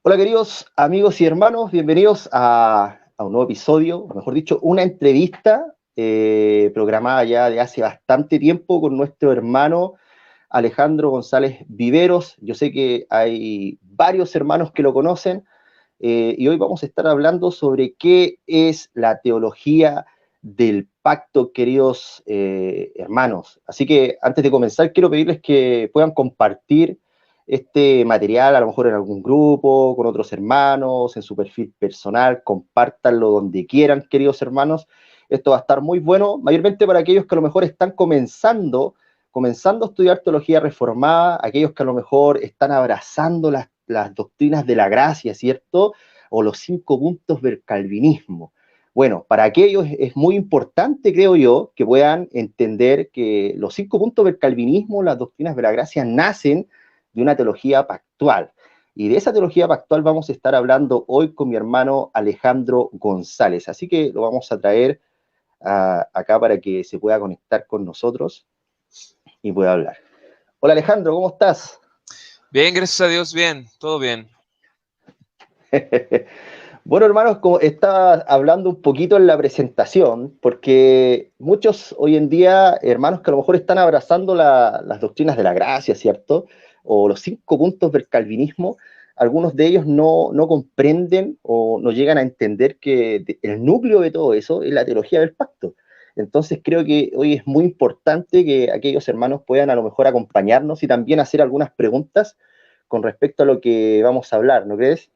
Hola queridos amigos y hermanos, bienvenidos a un nuevo episodio, o mejor dicho, una entrevista programada ya de hace bastante tiempo con nuestro hermano Alejandro González Viveros. Yo sé que hay varios hermanos que lo conocen y hoy vamos a estar hablando sobre qué es la teología del pacto, queridos hermanos. Así que antes de comenzar, quiero pedirles que puedan compartir este material, a lo mejor en algún grupo, con otros hermanos, en su perfil personal, compártanlo donde quieran, queridos hermanos. Esto va a estar muy bueno, mayormente para aquellos que a lo mejor están comenzando a estudiar teología reformada, aquellos que a lo mejor están abrazando las doctrinas de la gracia, ¿cierto? O los 5 puntos del calvinismo. Bueno, para aquellos es muy importante, creo yo, que puedan entender que los 5 puntos del calvinismo, las doctrinas de la gracia, nacen de una teología pactual. Y de esa teología pactual vamos a estar hablando hoy con mi hermano Alejandro González. Así que lo vamos a traer acá para que se pueda conectar con nosotros y pueda hablar. Hola Alejandro, ¿cómo estás? Bien, gracias a Dios, bien, todo bien. Bueno, hermanos, como estaba hablando un poquito en la presentación, porque muchos hoy en día, hermanos que a lo mejor están abrazando las doctrinas de la gracia, ¿cierto? O los 5 puntos del calvinismo, algunos de ellos no comprenden o no llegan a entender que el núcleo de todo eso es la teología del pacto. Entonces creo que hoy es muy importante que aquellos hermanos puedan a lo mejor acompañarnos y también hacer algunas preguntas con respecto a lo que vamos a hablar, ¿no crees?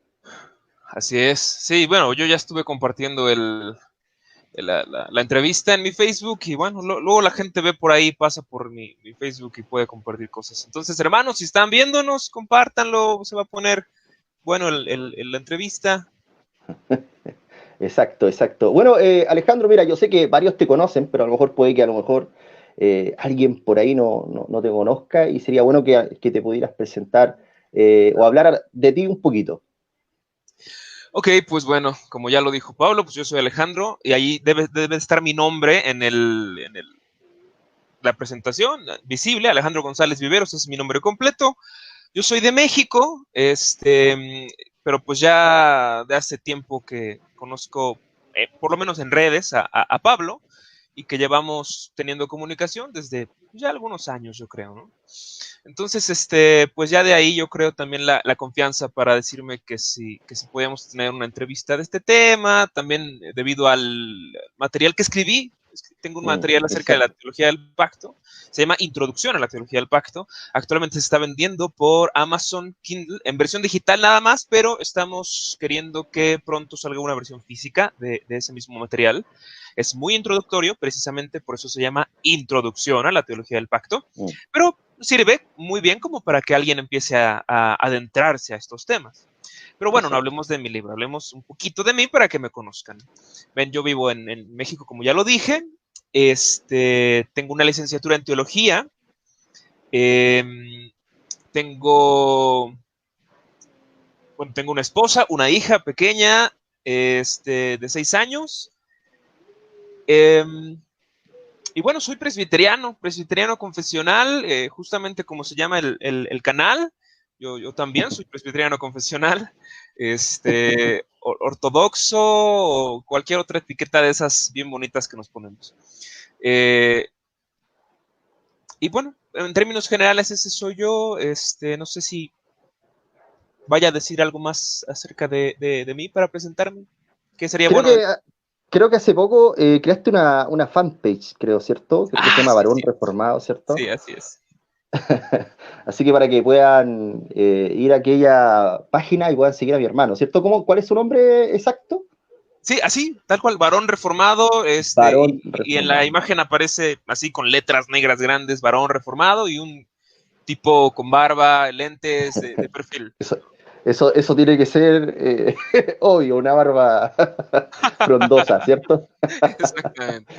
Así es. Sí, bueno, yo ya estuve compartiendo la entrevista en mi Facebook y bueno, luego la gente ve por ahí, pasa por mi Facebook y puede compartir cosas. Entonces, hermanos, si están viéndonos, compártanlo, se va a poner bueno la entrevista. Exacto, exacto. Bueno, Alejandro, mira, yo sé que varios te conocen, pero a lo mejor puede que a lo mejor alguien por ahí no te conozca y sería bueno que te pudieras presentar o hablar de ti un poquito. Ok, pues bueno, como ya lo dijo Pablo, pues yo soy Alejandro y ahí debe estar mi nombre la presentación, visible, Alejandro González Viveros, ese es mi nombre completo. Yo soy de México, pero pues ya de hace tiempo que conozco, por lo menos en redes, a Pablo y que llevamos teniendo comunicación desde ya algunos años, yo creo, ¿no? Entonces, pues ya de ahí yo creo también la confianza para decirme que si podíamos tener una entrevista de este tema, también debido al material que escribí. Tengo un material acerca de la Exacto. teología del pacto, se llama Introducción a la teología del pacto. Actualmente se está vendiendo por Amazon Kindle en versión digital nada más, pero estamos queriendo que pronto salga una versión física de ese mismo material. Es muy introductorio, precisamente por eso se llama Introducción a la teología del pacto, Mm. pero sirve muy bien como para que alguien empiece a adentrarse a estos temas. Pero bueno, no Exacto. hablemos de mi libro, hablemos un poquito de mí para que me conozcan. Ven, yo vivo en México, como ya lo dije. Tengo una licenciatura en teología. Eh, tengo, bueno, tengo una esposa, una hija pequeña, de 6 años. Eh, y bueno, soy presbiteriano confesional, justamente como se llama el canal. Yo también soy presbiteriano confesional, ortodoxo o cualquier otra etiqueta de esas bien bonitas que nos ponemos. Eh, y bueno, en términos generales ese soy yo. No sé si vaya a decir algo más acerca de mí para presentarme. ¿Qué sería Creo bueno que, decir? creo que hace poco creaste una fanpage, creo, ¿cierto? Creo que se Ah, llama sí, Varón sí, Reformado, ¿cierto? sí, así es. Así que para que puedan ir a aquella página y puedan seguir a mi hermano, ¿cierto? ¿Cuál es su nombre exacto? Sí, así, tal cual, varón reformado, Varón y en la Reformado. imagen aparece así con letras negras grandes, varón reformado y un tipo con barba, lentes de perfil. Eso, eso tiene que ser obvio, una barba frondosa, ¿cierto? Exactamente.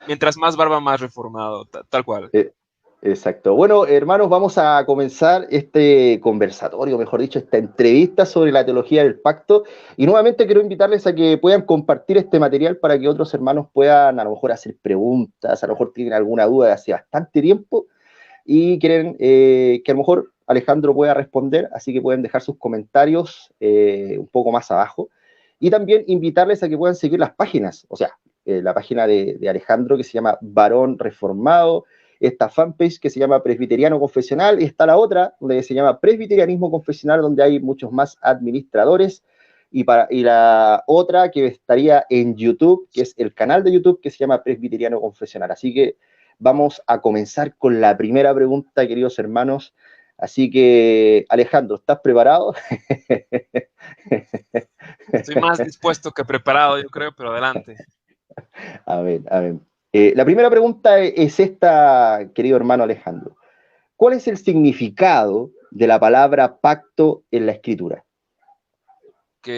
Mientras más barba, más reformado, tal cual. Eh, exacto. Bueno, hermanos, vamos a comenzar este conversatorio, mejor dicho, esta entrevista sobre la teología del pacto. Y nuevamente quiero invitarles a que puedan compartir este material para que otros hermanos puedan a lo mejor hacer preguntas, a lo mejor tienen alguna duda de hace bastante tiempo. y quieren que a lo mejor Alejandro pueda responder, así que pueden dejar sus comentarios un poco más abajo. Y también invitarles a que puedan seguir las páginas, o sea, la página de Alejandro que se llama Varón Reformado, esta fanpage que se llama Presbiteriano Confesional, y está la otra donde se llama Presbiterianismo Confesional, donde hay muchos más administradores, y la otra que estaría en YouTube, que es el canal de YouTube que se llama Presbiteriano Confesional. Así que vamos a comenzar con la primera pregunta, queridos hermanos. Así que, Alejandro, ¿estás preparado? Estoy más dispuesto que preparado, yo creo, pero adelante. A ver, a ver. La primera pregunta es esta, querido hermano Alejandro. ¿Cuál es el significado de la palabra pacto en la Escritura? Ok.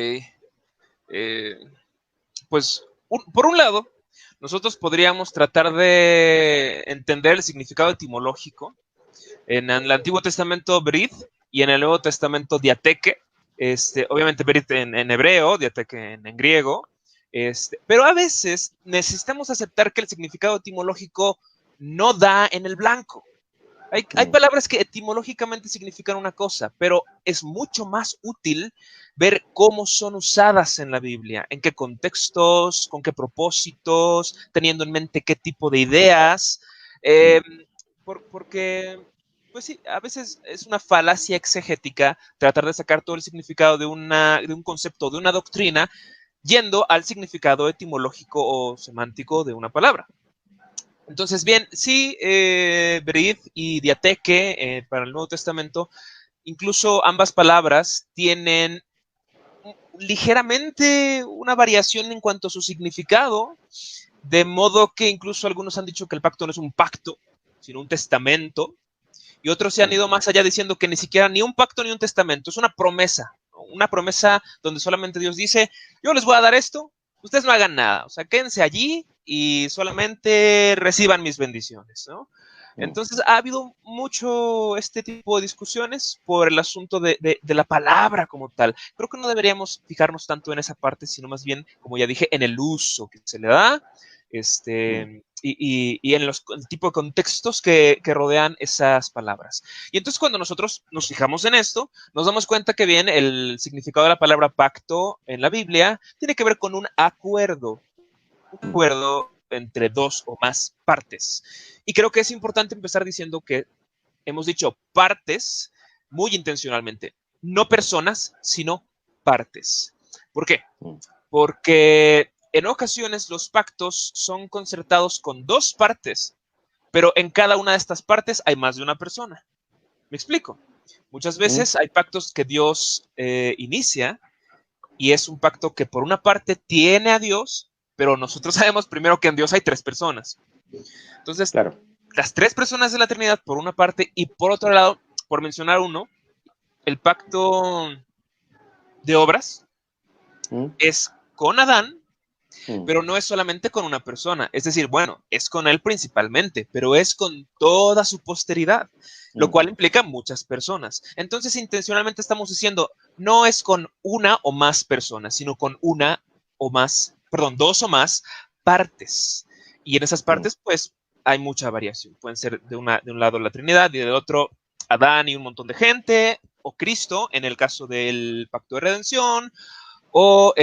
Pues, por un lado, nosotros podríamos tratar de entender el significado etimológico. En el Antiguo Testamento, Brit, y en el Nuevo Testamento, diateque. Obviamente, Brit en hebreo, diateque en griego. Pero a veces necesitamos aceptar que el significado etimológico no da en el blanco. Hay palabras que etimológicamente significan una cosa, pero es mucho más útil ver cómo son usadas en la Biblia, en qué contextos, con qué propósitos, teniendo en mente qué tipo de ideas, porque, pues sí, a veces es una falacia exegética tratar de sacar todo el significado de un concepto, de una doctrina, yendo al significado etimológico o semántico de una palabra. Entonces, bien, sí, Berit y diateque para el Nuevo Testamento, incluso ambas palabras tienen ligeramente una variación en cuanto a su significado, de modo que incluso algunos han dicho que el pacto no es un pacto, sino un testamento, y otros se han ido más allá diciendo que ni siquiera ni un pacto ni un testamento, es una promesa donde solamente Dios dice, yo les voy a dar esto, ustedes no hagan nada, o sea, quédense allí y solamente reciban mis bendiciones, ¿no? Entonces ha habido mucho este tipo de discusiones por el asunto de la palabra como tal. Creo que no deberíamos fijarnos tanto en esa parte, sino más bien, como ya dije, en el uso que se le da, y en el tipo de contextos que rodean esas palabras. Y entonces cuando nosotros nos fijamos en esto, nos damos cuenta que bien el significado de la palabra pacto en la Biblia tiene que ver con un acuerdo entre dos o más partes. Y creo que es importante empezar diciendo que hemos dicho partes muy intencionalmente, no personas, sino partes. ¿Por qué? Porque en ocasiones los pactos son concertados con dos partes, pero en cada una de estas partes hay más de una persona. ¿Me explico? Muchas veces hay pactos que Dios inicia y es un pacto que por una parte tiene a Dios, pero nosotros sabemos primero que en Dios hay tres personas. Entonces, claro, las tres personas de la Trinidad por una parte y por otro lado, por mencionar uno, el pacto de obras es con Adán, pero no es solamente con una persona, es decir, bueno, es con él principalmente, pero es con toda su posteridad, lo cual implica muchas personas. Entonces, intencionalmente estamos diciendo, no es con una o más personas, sino con dos o más partes. Y en esas partes, pues, hay mucha variación. Pueden ser de un lado la Trinidad y del otro Adán y un montón de gente, o Cristo, en el caso del pacto de redención, o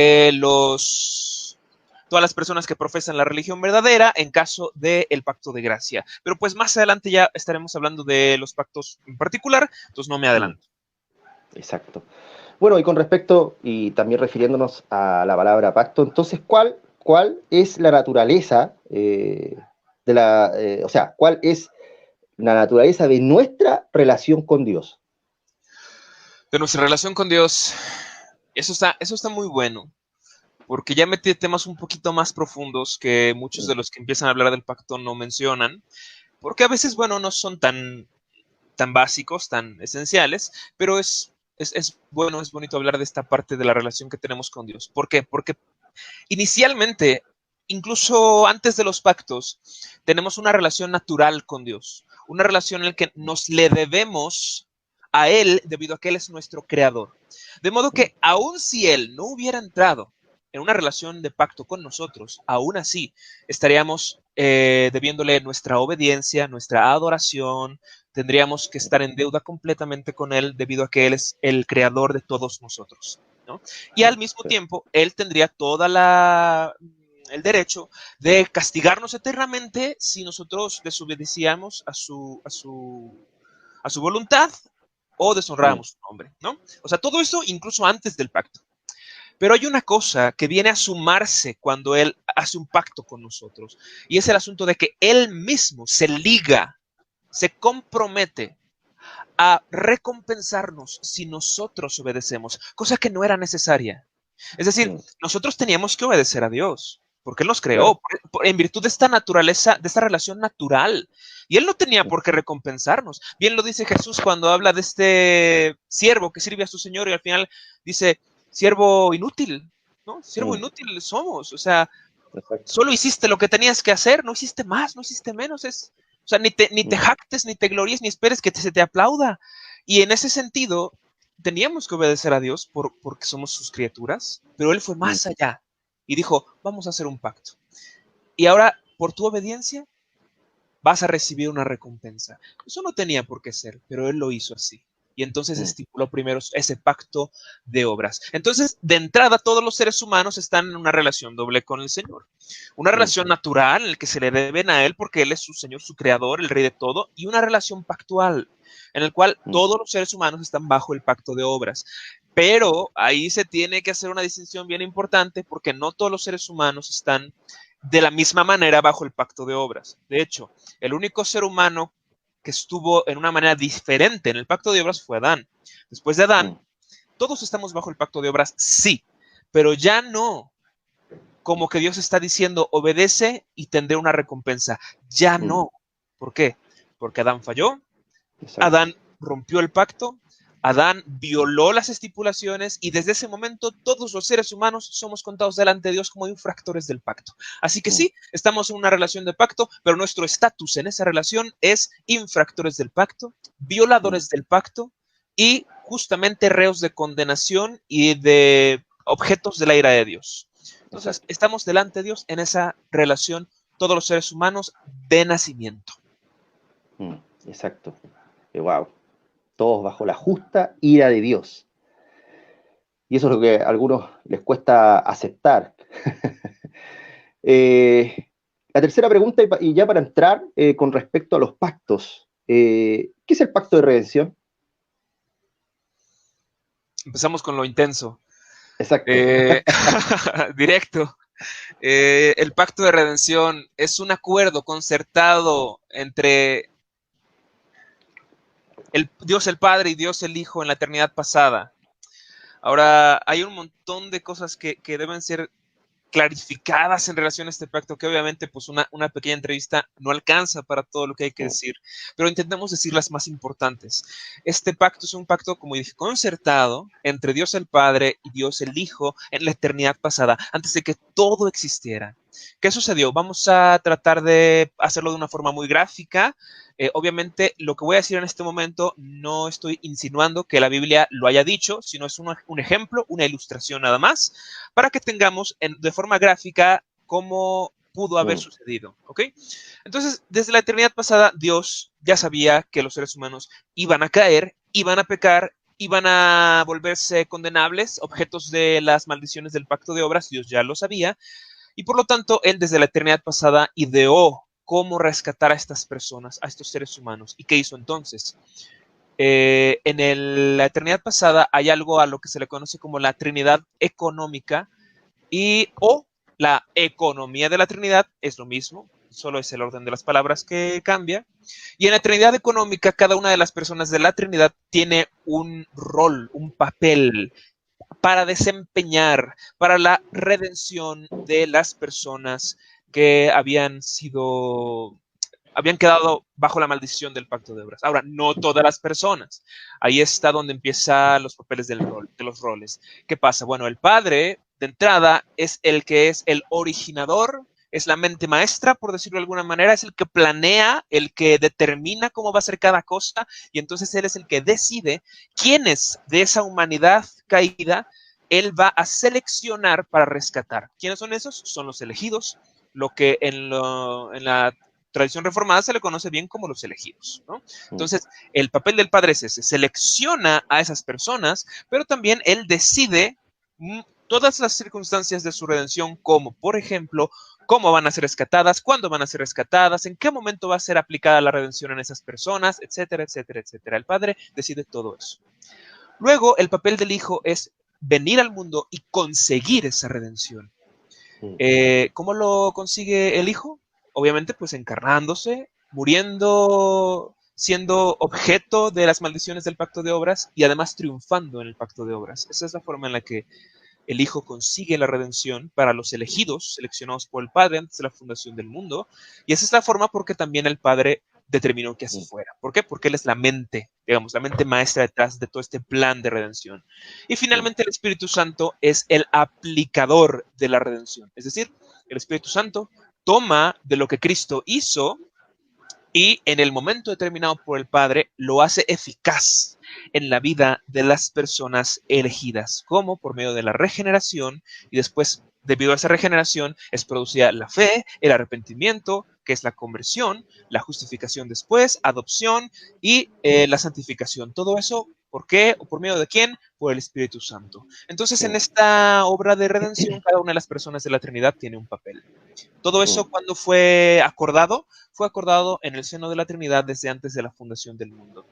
todas las personas que profesan la religión verdadera en caso del pacto de gracia. Pero pues más adelante ya estaremos hablando de los pactos en particular, entonces no me adelanto. Exacto. Bueno, y con respecto, y también refiriéndonos a la palabra pacto, entonces, ¿cuál es la naturaleza cuál es la naturaleza de nuestra relación con Dios? De nuestra relación con Dios, eso está muy bueno, porque ya metí temas un poquito más profundos que muchos de los que empiezan a hablar del pacto no mencionan, porque a veces, bueno, no son tan básicos, tan esenciales, pero es bueno, es bonito hablar de esta parte de la relación que tenemos con Dios. ¿Por qué? Porque inicialmente, incluso antes de los pactos, tenemos una relación natural con Dios, una relación en la que nos le debemos a Él debido a que Él es nuestro creador. De modo que aun si Él no hubiera entrado en una relación de pacto con nosotros, aún así estaríamos debiéndole nuestra obediencia, nuestra adoración, tendríamos que estar en deuda completamente con Él debido a que Él es el creador de todos nosotros, ¿no? Y al mismo tiempo, Él tendría el derecho de castigarnos eternamente si nosotros desobedecíamos a su voluntad o deshonrábamos su nombre, ¿no? O sea, todo eso incluso antes del pacto. Pero hay una cosa que viene a sumarse cuando Él hace un pacto con nosotros, y es el asunto de que Él mismo se liga, se compromete a recompensarnos si nosotros obedecemos, cosa que no era necesaria. Es decir, nosotros teníamos que obedecer a Dios, porque Él nos creó, en virtud de esta naturaleza, de esta relación natural. Y Él no tenía por qué recompensarnos. Bien lo dice Jesús cuando habla de este siervo que sirve a su Señor y al final dice, siervo inútil, ¿no? Siervo inútil somos. O sea, solo hiciste lo que tenías que hacer, no hiciste más, no hiciste menos. O sea, ni te jactes, ni te gloríes, ni esperes que se te aplauda. Y en ese sentido, teníamos que obedecer a Dios porque somos sus criaturas, pero Él fue más allá y dijo, vamos a hacer un pacto. Y ahora, por tu obediencia, vas a recibir una recompensa. Eso no tenía por qué ser, pero Él lo hizo así. Y entonces estipuló primero ese pacto de obras. Entonces, de entrada, todos los seres humanos están en una relación doble con el Señor. Una relación natural en la que se le deben a Él porque Él es su Señor, su Creador, el Rey de todo. Y una relación pactual en la cual todos los seres humanos están bajo el pacto de obras. Pero ahí se tiene que hacer una distinción bien importante porque no todos los seres humanos están de la misma manera bajo el pacto de obras. De hecho, el único ser humano que estuvo en una manera diferente en el pacto de obras fue Adán. Después de Adán, todos estamos bajo el pacto de obras, sí, pero ya no como que Dios está diciendo, obedece y tendré una recompensa. Ya no. ¿Por qué? Porque Adán falló, Adán rompió el pacto, Adán violó las estipulaciones y desde ese momento todos los seres humanos somos contados delante de Dios como infractores del pacto. Así que sí, estamos en una relación de pacto, pero nuestro estatus en esa relación es infractores del pacto, violadores del pacto y justamente reos de condenación y de objetos de la ira de Dios. Entonces, estamos delante de Dios en esa relación todos los seres humanos de nacimiento. Exacto. Wow. Todos bajo la justa ira de Dios. Y eso es lo que a algunos les cuesta aceptar. La tercera pregunta, y ya para entrar con respecto a los pactos. ¿Qué es el pacto de redención? Empezamos con lo intenso. Exacto. Directo. El pacto de redención es un acuerdo concertado entre Dios el Padre y Dios el Hijo en la eternidad pasada. Ahora, hay un montón de cosas que deben ser clarificadas en relación a este pacto, que obviamente pues una pequeña entrevista no alcanza para todo lo que hay que decir, pero intentemos decir las más importantes. Este pacto es un pacto, como dije, concertado entre Dios el Padre y Dios el Hijo en la eternidad pasada, antes de que todo existiera. ¿Qué sucedió? Vamos a tratar de hacerlo de una forma muy gráfica. Obviamente, lo que voy a decir en este momento no estoy insinuando que la Biblia lo haya dicho, sino es un ejemplo, una ilustración nada más, para que tengamos de forma gráfica cómo pudo haber sucedido, ¿ok? Entonces, desde la eternidad pasada, Dios ya sabía que los seres humanos iban a caer, iban a pecar, iban a volverse condenables, objetos de las maldiciones del pacto de obras, Dios ya lo sabía, y por lo tanto, Él desde la eternidad pasada ideó cómo rescatar a estas personas, a estos seres humanos. ¿Y qué hizo entonces? La eternidad pasada hay algo a lo que se le conoce como la Trinidad económica o la economía de la Trinidad, es lo mismo, solo es el orden de las palabras que cambia. Y en la Trinidad económica, cada una de las personas de la Trinidad tiene un rol, un papel para desempeñar para la redención de las personas que habían quedado bajo la maldición del pacto de obras. Ahora, no todas las personas. Ahí está donde empiezan los papeles de los roles. ¿Qué pasa? Bueno, el padre, de entrada, es el que es el originador, es la mente maestra, por decirlo de alguna manera, es el que planea, el que determina cómo va a ser cada cosa, y entonces él es el que decide quiénes de esa humanidad caída él va a seleccionar para rescatar. ¿Quiénes son esos? Son los elegidos, lo que en la tradición reformada se le conoce bien como los elegidos, ¿no? Entonces, el papel del Padre es ese, selecciona a esas personas, pero también Él decide todas las circunstancias de su redención, como, por ejemplo, cómo van a ser rescatadas, cuándo van a ser rescatadas, en qué momento va a ser aplicada la redención en esas personas, etcétera, etcétera, etcétera. El Padre decide todo eso. Luego, el papel del Hijo es venir al mundo y conseguir esa redención. ¿Cómo lo consigue el Hijo? Obviamente, pues encarnándose, muriendo, siendo objeto de las maldiciones del pacto de obras y además triunfando en el pacto de obras. Esa es la forma en la que el Hijo consigue la redención para los elegidos, seleccionados por el Padre antes de la fundación del mundo. Y esa es la forma porque también el Padre determinó que así fuera. ¿Por qué? Porque Él es la mente, digamos, la mente maestra detrás de todo este plan de redención. Y finalmente el Espíritu Santo es el aplicador de la redención. Es decir, el Espíritu Santo toma de lo que Cristo hizo y en el momento determinado por el Padre lo hace eficaz en la vida de las personas elegidas, como por medio de la regeneración, y después, debido a esa regeneración, es producida la fe, el arrepentimiento, que es la conversión, la justificación después, adopción y la santificación. Todo eso, ¿por qué? ¿O por medio de quién? Por el Espíritu Santo. Entonces, en esta obra de redención, cada una de las personas de la Trinidad tiene un papel. Todo eso, cuando fue acordado en el seno de la Trinidad desde antes de la fundación del mundo.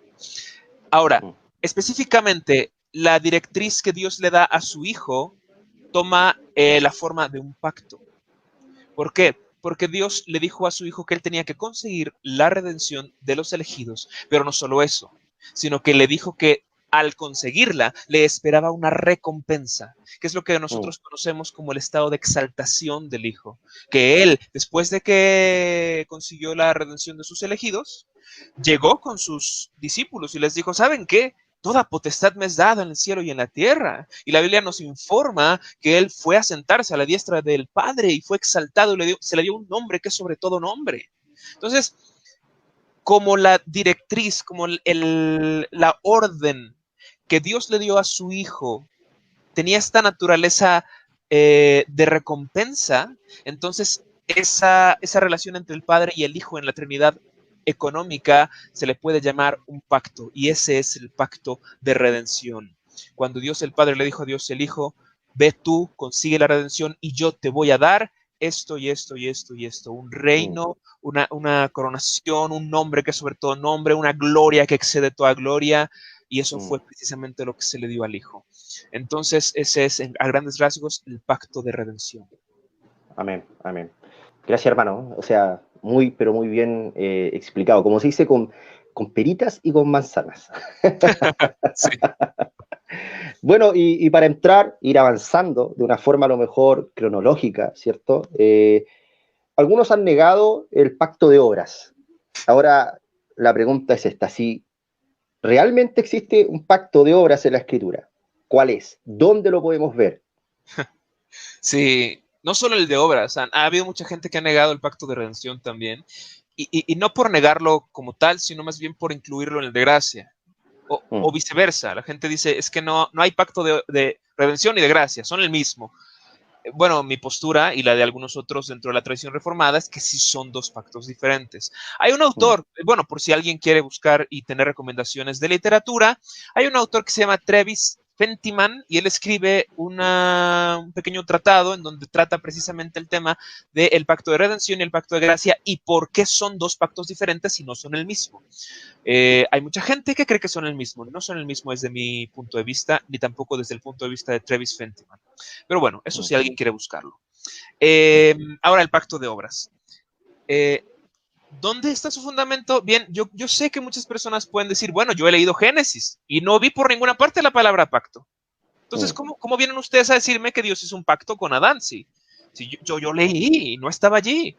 Ahora, específicamente, la directriz que Dios le da a su Hijo toma la forma de un pacto. ¿Por qué? Porque Dios le dijo a su Hijo que él tenía que conseguir la redención de los elegidos, pero no solo eso, sino que le dijo que al conseguirla le esperaba una recompensa, que es lo que nosotros conocemos como el estado de exaltación del Hijo, que él, después de que consiguió la redención de sus elegidos, llegó con sus discípulos y les dijo, ¿saben qué? Toda potestad me es dada en el cielo y en la tierra. Y la Biblia nos informa que él fue a sentarse a la diestra del Padre y fue exaltado y se le dio un nombre que es sobre todo nombre. Entonces, como la directriz, como la orden que Dios le dio a su Hijo tenía esta naturaleza de recompensa, entonces esa relación entre el Padre y el Hijo en la Trinidad económica se le puede llamar un pacto, y ese es el pacto de redención. Cuando Dios el Padre le dijo a Dios el Hijo, ve tú, consigue la redención y yo te voy a dar esto y esto y esto y esto, un reino, una coronación, un nombre que es sobre todo nombre, una gloria que excede toda gloria, y eso fue precisamente lo que se le dio al Hijo. Entonces, ese es, a grandes rasgos, el pacto de redención. Amén, amén. Gracias, hermano. O sea, muy, pero muy bien explicado. Como se dice, con peritas y con manzanas. Sí. Bueno, y para entrar, ir avanzando de una forma a lo mejor cronológica, ¿cierto? Algunos han negado el pacto de obras. Ahora, la pregunta es esta, si realmente existe un pacto de obras en la Escritura, ¿cuál es? ¿Dónde lo podemos ver? Sí, no solo el de obras, ha habido mucha gente que ha negado el pacto de redención también, y no por negarlo como tal, sino más bien por incluirlo en el de gracia, o viceversa. La gente dice, es que no hay pacto de redención y de gracia, son el mismo. Bueno, mi postura y la de algunos otros dentro de la tradición reformada es que sí son dos pactos diferentes. Hay un autor, bueno, por si alguien quiere buscar y tener recomendaciones de literatura, hay un autor que se llama Travis Fentiman y él escribe un pequeño tratado en donde trata precisamente el tema del pacto de redención y el pacto de gracia y por qué son dos pactos diferentes y no son el mismo. Hay mucha gente que cree que son el mismo, no son el mismo desde mi punto de vista, ni tampoco desde el punto de vista de Travis Fentiman. Pero bueno, eso si alguien quiere buscarlo. Ahora el pacto de obras. ¿Dónde está su fundamento? Bien, yo sé que muchas personas pueden decir, bueno, yo he leído Génesis y no vi por ninguna parte la palabra pacto. Entonces, ¿cómo vienen ustedes a decirme que Dios hizo un pacto con Adán? Si yo leí y no estaba allí.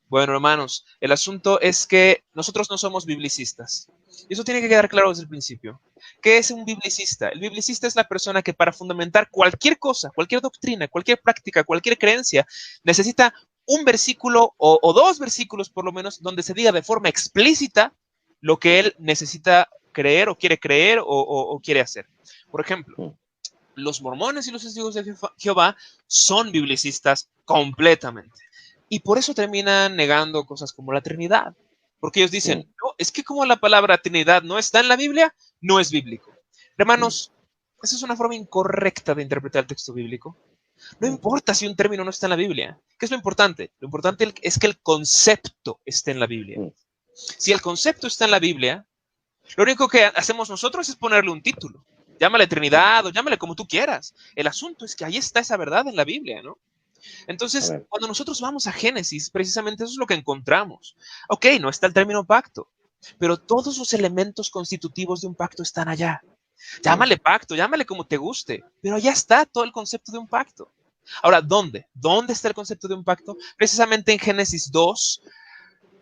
Bueno, hermanos, el asunto es que nosotros no somos biblicistas. Y eso tiene que quedar claro desde el principio. ¿Qué es un biblicista? El biblicista es la persona que para fundamentar cualquier cosa, cualquier doctrina, cualquier práctica, cualquier creencia, necesita un versículo o dos versículos por lo menos donde se diga de forma explícita lo que él necesita creer o quiere hacer. Por ejemplo, los mormones y los testigos de Jehová son biblicistas completamente. Y por eso terminan negando cosas como la Trinidad. Porque ellos dicen, no, es que como la palabra Trinidad no está en la Biblia, no es bíblico. Hermanos, esa es una forma incorrecta de interpretar el texto bíblico. No importa si un término no está en la Biblia. ¿Qué es lo importante? Lo importante es que el concepto esté en la Biblia. Si el concepto está en la Biblia, lo único que hacemos nosotros es ponerle un título. Llámale Trinidad o llámale como tú quieras. El asunto es que ahí está esa verdad en la Biblia, ¿no? Entonces, cuando nosotros vamos a Génesis, precisamente eso es lo que encontramos. Ok, no está el término pacto, pero todos los elementos constitutivos de un pacto están allá. Llámale pacto, llámale como te guste, pero allá está todo el concepto de un pacto. Ahora, ¿dónde? ¿Dónde está el concepto de un pacto? Precisamente en Génesis 2.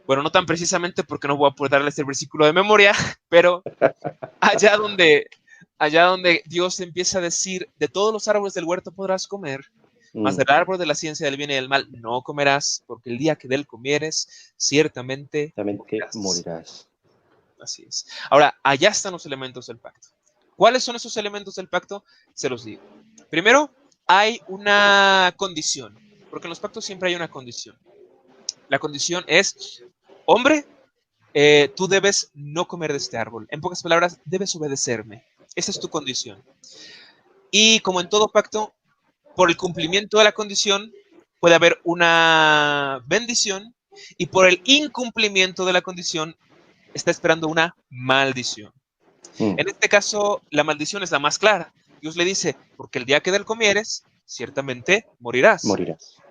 Bueno, no tan precisamente porque no voy a poder darles el versículo de memoria, pero allá donde Dios empieza a decir, de todos los árboles del huerto podrás comer, mas del árbol de la ciencia del bien y del mal no comerás, porque el día que de él comieres, ciertamente morirás. Así es. Ahora, allá están los elementos del pacto. ¿Cuáles son esos elementos del pacto? Se los digo. Primero, hay una condición, porque en los pactos siempre hay una condición. La condición es, hombre, tú debes no comer de este árbol. En pocas palabras, debes obedecerme. Esa es tu condición. Y como en todo pacto, por el cumplimiento de la condición puede haber una bendición y por el incumplimiento de la condición está esperando una maldición. En este caso, la maldición es la más clara. Dios le dice, porque el día que del comieres, ciertamente morirás.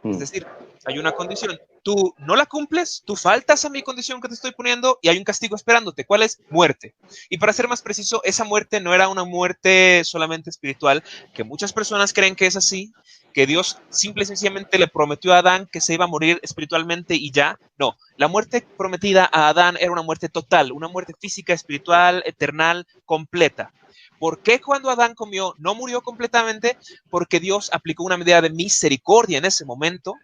Es decir, hay una condición. Tú no la cumples, tú faltas a mi condición que te estoy poniendo y hay un castigo esperándote. ¿Cuál es? Muerte. Y para ser más preciso, esa muerte no era una muerte solamente espiritual, que muchas personas creen que es así, que Dios simple y sencillamente le prometió a Adán que se iba a morir espiritualmente y ya. No, la muerte prometida a Adán era una muerte total, una muerte física, espiritual, eternal, completa. ¿Por qué cuando Adán comió no murió completamente? Porque Dios aplicó una medida de misericordia en ese momento.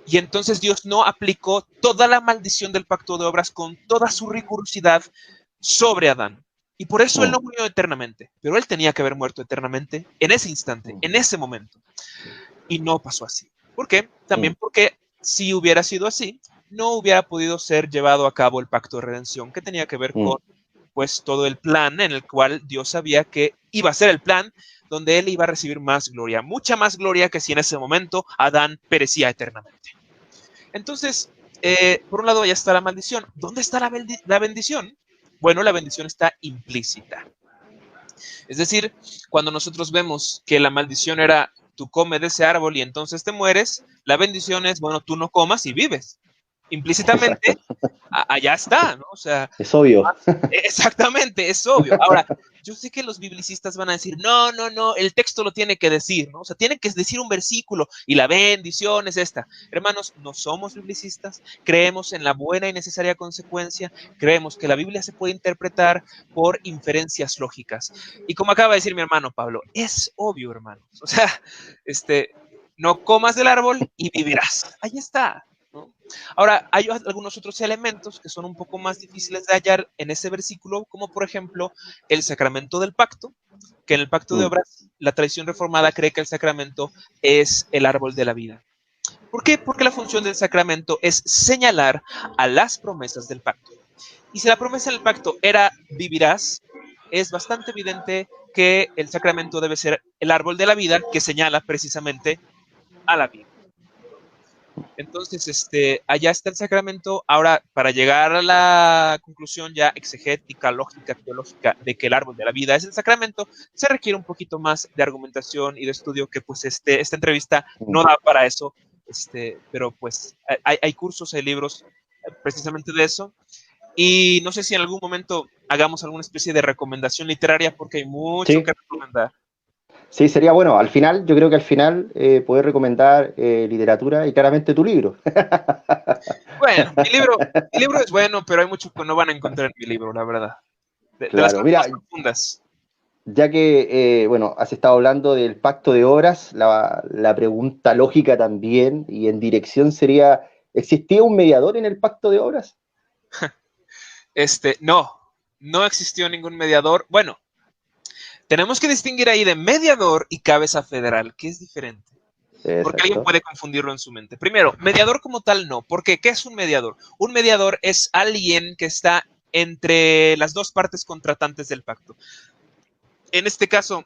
Y entonces Dios no aplicó toda la maldición del pacto de obras con toda su rigurosidad sobre Adán. Y por eso él no murió eternamente. Pero él tenía que haber muerto eternamente en ese instante, en ese momento. Y no pasó así. ¿Por qué? También porque si hubiera sido así, no hubiera podido ser llevado a cabo el pacto de redención, que tenía que ver con pues todo el plan en el cual Dios sabía que iba a ser el plan donde él iba a recibir más gloria, mucha más gloria que si en ese momento Adán perecía eternamente. Entonces, por un lado ya está la maldición. ¿Dónde está la bendición? Bueno, la bendición está implícita. Es decir, cuando nosotros vemos que la maldición era tú comes de ese árbol y entonces te mueres, la bendición es, bueno, tú no comas y vives. Implícitamente, allá está, ¿no? O sea, es obvio. Exactamente, es obvio. Ahora, yo sé que los biblicistas van a decir, no, el texto lo tiene que decir, ¿no? O sea, tiene que decir un versículo y la bendición es esta. Hermanos, no somos biblicistas, creemos en la buena y necesaria consecuencia, creemos que la Biblia se puede interpretar por inferencias lógicas. Y como acaba de decir mi hermano Pablo, es obvio, hermanos. O sea, no comas del árbol y vivirás. Ahí está. ¿No? Ahora, hay algunos otros elementos que son un poco más difíciles de hallar en ese versículo, como por ejemplo el sacramento del pacto, que en el pacto de obras la tradición reformada cree que el sacramento es el árbol de la vida. ¿Por qué? Porque la función del sacramento es señalar a las promesas del pacto. Y si la promesa del pacto era vivirás, es bastante evidente que el sacramento debe ser el árbol de la vida que señala precisamente a la vida. Entonces, allá está el sacramento. Ahora, para llegar a la conclusión ya exegética, lógica, teológica de que el árbol de la vida es el sacramento, se requiere un poquito más de argumentación y de estudio que pues esta entrevista no da para eso, pero pues hay cursos, hay libros precisamente de eso. Y no sé si en algún momento hagamos alguna especie de recomendación literaria porque hay mucho que recomendar. Sí, sería bueno. Al final, yo creo que al final poder recomendar literatura y claramente tu libro. Bueno, mi libro es bueno, pero hay mucho que no van a encontrar en mi libro, la verdad. De las cosas más profundas. Ya que, bueno, has estado hablando del pacto de obras, la pregunta lógica también y en dirección sería, ¿existía un mediador en el pacto de obras? No existió ningún mediador. Bueno, tenemos que distinguir ahí de mediador y cabeza federal, que es diferente. Porque alguien Exacto. puede confundirlo en su mente. Primero, mediador como tal no. ¿Por qué? ¿Qué es un mediador? Un mediador es alguien que está entre las dos partes contratantes del pacto. En este caso,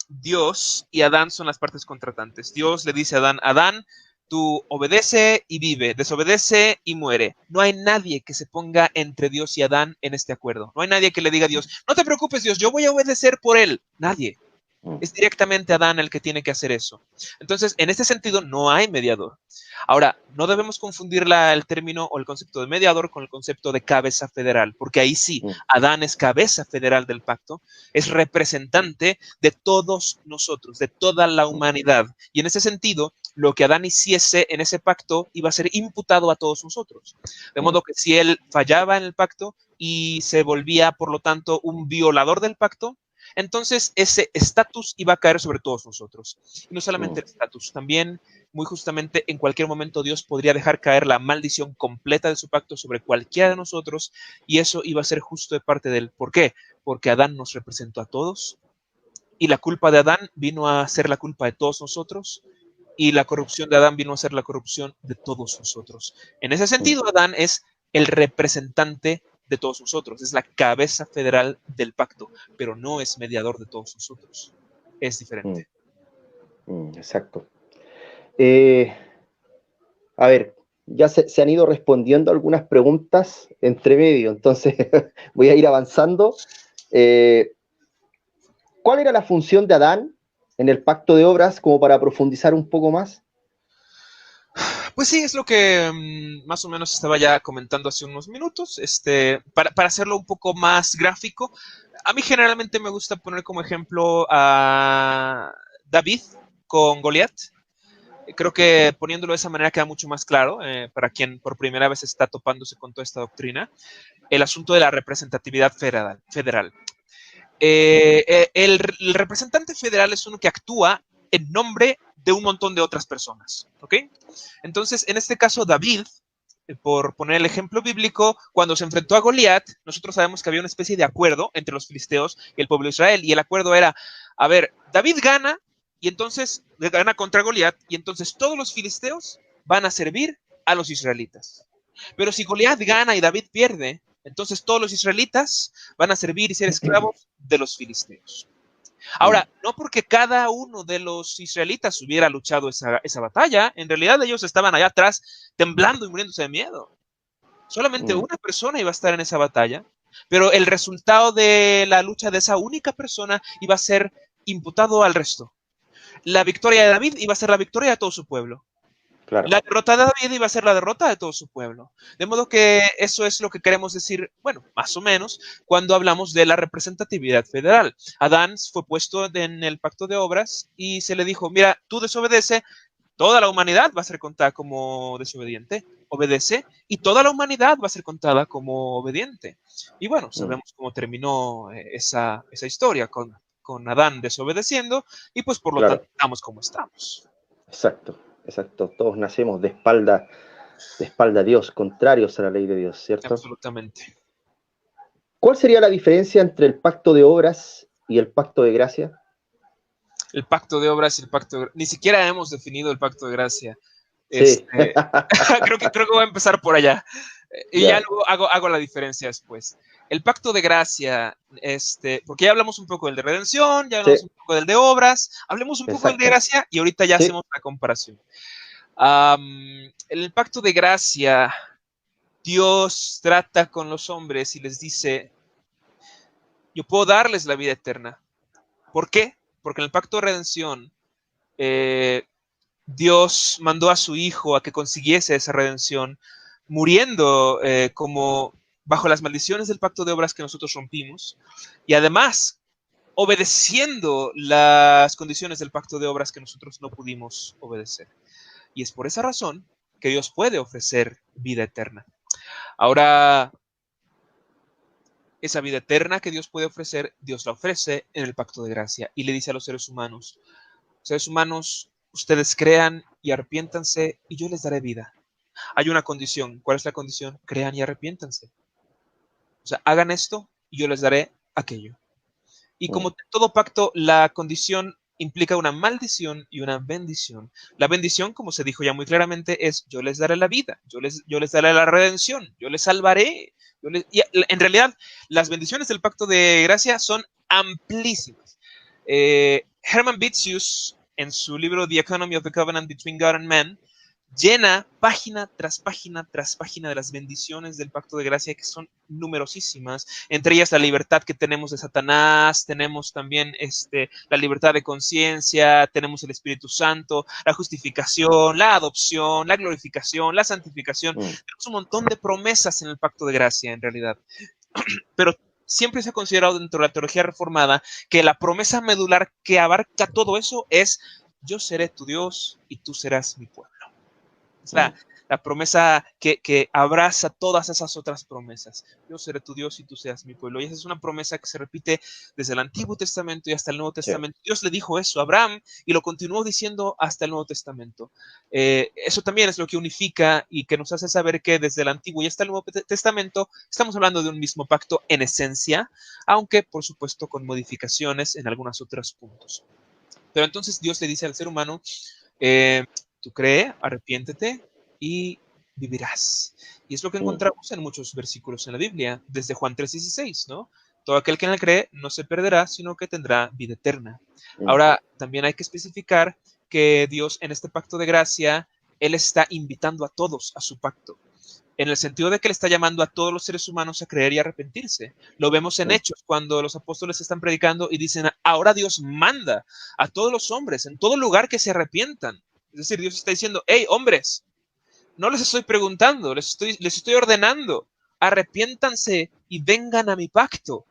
Dios y Adán son las partes contratantes. Dios le dice a Adán, Adán, tú obedece y vive, desobedece y muere. No hay nadie que se ponga entre Dios y Adán en este acuerdo. No hay nadie que le diga a Dios, no te preocupes Dios, yo voy a obedecer por él. Nadie. Mm, Es directamente Adán el que tiene que hacer eso. Entonces, en ese sentido, no hay mediador. Ahora, no debemos confundir el término o el concepto de mediador con el concepto de cabeza federal, porque ahí sí, mm, Adán es cabeza federal del pacto, es representante de todos nosotros, de toda la mm, humanidad. Y en ese sentido, lo que Adán hiciese en ese pacto iba a ser imputado a todos nosotros. De mm, modo que si él fallaba en el pacto y se volvía, por lo tanto, un violador del pacto, entonces ese estatus iba a caer sobre todos nosotros. Y no solamente mm, el estatus, también muy justamente en cualquier momento Dios podría dejar caer la maldición completa de su pacto sobre cualquiera de nosotros y eso iba a ser justo de parte de él. ¿Por qué? Porque Adán nos representó a todos y la culpa de Adán vino a ser la culpa de todos nosotros y la corrupción de Adán vino a ser la corrupción de todos nosotros. En ese mm, sentido, Adán es el representante de todos nosotros, es la cabeza federal del pacto, pero no es mediador de todos nosotros. Es mm, diferente. exacto. Eh, a ver, ya se han ido respondiendo algunas preguntas entre medio, entonces voy a ir avanzando. Eh, ¿Cuál era la función de Adán en el pacto de obras, como para profundizar un poco más? Pues sí, es lo que más o menos estaba ya comentando hace unos minutos. Para hacerlo un poco más gráfico, a mí generalmente me gusta poner como ejemplo a David con Goliat. Creo que poniéndolo de esa manera queda mucho más claro para quien por primera vez está topándose con toda esta doctrina, el asunto de la representatividad federal. El representante federal es uno que actúa en nombre de un montón de otras personas, ¿ok? Entonces, en este caso, David, por poner el ejemplo bíblico, cuando se enfrentó a Goliat, nosotros sabemos que había una especie de acuerdo entre los filisteos y el pueblo de Israel, y el acuerdo era, a ver, David gana, y entonces gana contra Goliat, y entonces todos los filisteos van a servir a los israelitas. Pero si Goliat gana y David pierde, entonces todos los israelitas van a servir y ser esclavos de los filisteos. Mm, Ahora, no porque cada uno de los israelitas hubiera luchado esa batalla, en realidad ellos estaban allá atrás temblando y muriéndose de miedo. Solamente mm, una persona iba a estar en esa batalla, pero el resultado de la lucha de esa única persona iba a ser imputado al resto. La victoria de David iba a ser la victoria de todo su pueblo. claro. La derrota de David iba a ser la derrota de todo su pueblo. De modo que eso es lo que queremos decir, bueno, más o menos, cuando hablamos de la representatividad federal. Adán fue puesto en el pacto de obras y se le dijo, mira, tú desobedece, toda la humanidad va a ser contada como desobediente, obedece, y toda la humanidad va a ser contada como obediente. Y bueno, Mm, sabemos cómo terminó esa historia con Adán desobedeciendo, y pues por lo tanto claro, estamos como estamos. exacto, exacto. Todos nacemos de espalda a Dios, contrarios a la ley de Dios, ¿cierto? Absolutamente. ¿Cuál sería la diferencia entre el pacto de obras y el pacto de gracia? El pacto de obras y el pacto de... Ni siquiera hemos definido el pacto de gracia. Sí, Este, creo que voy a empezar por allá. Y ya ya, luego hago la diferencia después. El pacto de gracia, porque ya hablamos un poco del de redención, ya hablamos sí, un poco del de obras, hablemos un poco del de exacto. gracia y ahorita ya Sí, hacemos la comparación. El pacto de gracia, Dios trata con los hombres y les dice, yo puedo darles la vida eterna. ¿Por qué? Porque en el pacto de redención, eh, Dios mandó a su Hijo a que consiguiese esa redención, muriendo como bajo las maldiciones del pacto de obras que nosotros rompimos, y además obedeciendo las condiciones del pacto de obras que nosotros no pudimos obedecer. Y es por esa razón que Dios puede ofrecer vida eterna. Ahora, esa vida eterna que Dios puede ofrecer, Dios la ofrece en el pacto de gracia y le dice a los seres humanos, ustedes crean y arrepiéntanse y yo les daré vida. Hay una condición. ¿Cuál es la condición? Crean y arrepiéntanse. O sea, hagan esto y yo les daré aquello. Y como mm, en todo pacto, la condición implica una maldición y una bendición. La bendición, como se dijo ya muy claramente, es yo les daré la vida, yo les daré la redención, yo les salvaré. En realidad, las bendiciones del pacto de gracia son amplísimas. Herman Vitzius, en su libro The Economy of the Covenant Between God and Man, llena página tras página tras página de las bendiciones del pacto de gracia, que son numerosísimas, entre ellas la libertad que tenemos de Satanás, tenemos también la libertad de conciencia, tenemos el Espíritu Santo, la justificación, la adopción, la glorificación, la santificación. Tenemos un montón de promesas en el pacto de gracia, en realidad. Pero siempre se ha considerado dentro de la teología reformada que la promesa medular que abarca todo eso es: yo seré tu Dios y tú serás mi pueblo. Es la promesa que abraza todas esas otras promesas. Yo seré tu Dios y tú seas mi pueblo. Y esa es una promesa que se repite desde el Antiguo Testamento y hasta el Nuevo Testamento. Sí. Dios le dijo eso a Abraham y lo continuó diciendo hasta el Nuevo Testamento. Eso también es lo que unifica y que nos hace saber que desde el Antiguo y hasta el Nuevo Testamento estamos hablando de un mismo pacto en esencia, aunque por supuesto con modificaciones en algunos otros puntos. Pero entonces Dios le dice al ser humano: tú cree, arrepiéntete y vivirás. Y es lo que encontramos en muchos versículos en la Biblia, desde Juan 3:16, ¿no? Todo aquel que en él cree no se perderá, sino que tendrá vida eterna. Ahora, también hay que especificar que Dios en este pacto de gracia, Él está invitando a todos a su pacto, en el sentido de que le está llamando a todos los seres humanos a creer y arrepentirse. Lo vemos en Hechos, cuando los apóstoles están predicando y dicen: ahora Dios manda a todos los hombres en todo lugar que se arrepientan. Es decir, Dios está diciendo: hey, hombres, no les estoy preguntando, les estoy ordenando, arrepiéntanse y vengan a mi pacto.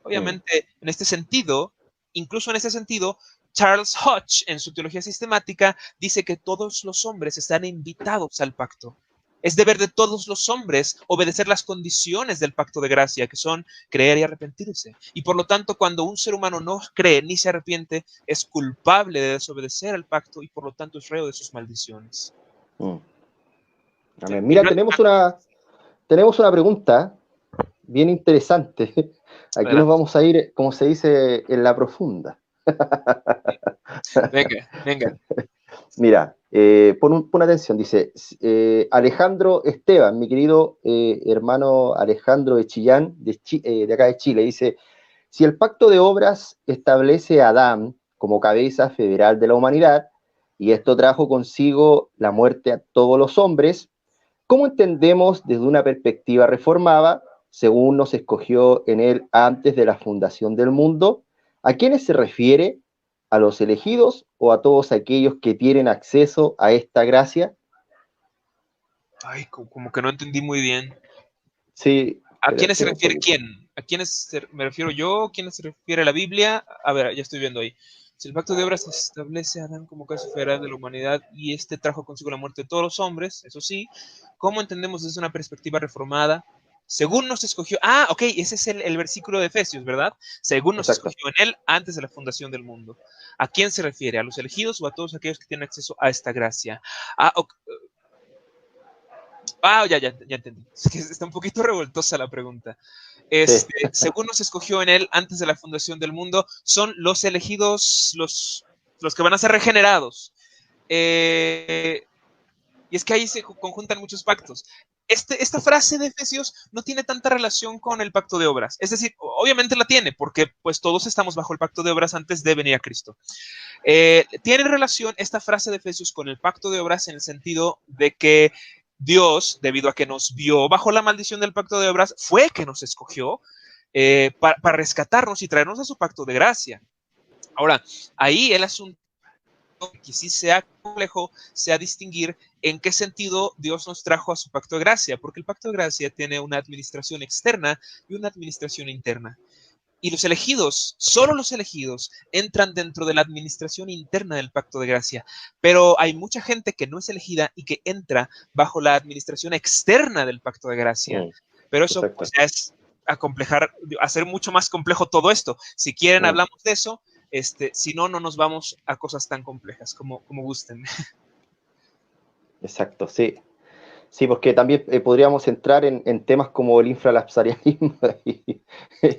Obviamente, en este sentido, incluso en este sentido, Charles Hodge, en su teología sistemática, dice que todos los hombres están invitados al pacto. Es deber de todos los hombres obedecer las condiciones del pacto de gracia, que son creer y arrepentirse. Y por lo tanto, cuando un ser humano no cree ni se arrepiente, es culpable de desobedecer al pacto y por lo tanto es reo de sus maldiciones. Amén. Mira, tenemos una pregunta bien interesante. Aquí nos vamos a ir, como se dice, en la profunda. Venga. Mira, pon atención, dice Alejandro Esteban, mi querido hermano Alejandro de Chillán, de acá de Chile, dice: si el pacto de obras establece a Adán como cabeza federal de la humanidad, y esto trajo consigo la muerte a todos los hombres, ¿cómo entendemos desde una perspectiva reformada, según nos escogió en él antes de la fundación del mundo? ¿A quiénes se refiere? ¿A los elegidos o a todos aquellos que tienen acceso a esta gracia? Ay, como que no entendí muy bien. Sí. ¿A quiénes se refiere quién? ¿A quiénes me refiero yo? ¿A quiénes se refiere la Biblia? A ver, ya estoy viendo ahí. Si el pacto de obras establece a Adán como cabeza federal de la humanidad y este trajo consigo la muerte de todos los hombres, eso sí, ¿cómo entendemos desde una perspectiva reformada? Según nos escogió, ok, ese es el versículo de Efesios, ¿verdad? Según nos escogió en él antes de la fundación del mundo. ¿A quién se refiere? ¿A los elegidos o a todos aquellos que tienen acceso a esta gracia? Ya entendí. Es que está un poquito revoltosa la pregunta. Según nos escogió en él antes de la fundación del mundo, son los elegidos, los que van a ser regenerados. Y es que ahí se conjuntan muchos pactos. Esta frase de Efesios no tiene tanta relación con el pacto de obras. Es decir, obviamente la tiene, porque pues todos estamos bajo el pacto de obras antes de venir a Cristo. Tiene relación esta frase de Efesios con el pacto de obras en el sentido de que Dios, debido a que nos vio bajo la maldición del pacto de obras, fue que nos escogió para rescatarnos y traernos a su pacto de gracia. Ahora, ahí el asunto que sí sea complejo, sea distinguir en qué sentido Dios nos trajo a su pacto de gracia, porque el pacto de gracia tiene una administración externa y una administración interna. Y los elegidos, solo los elegidos, entran dentro de la administración interna del pacto de gracia. Pero hay mucha gente que no es elegida y que entra bajo la administración externa del pacto de gracia. Pero eso pues, ya es hacer mucho más complejo todo esto. Si quieren, hablamos de eso. Si no, no nos vamos a cosas tan complejas como gusten. Exacto, sí. Sí, porque también podríamos entrar en temas como el infralapsarianismo.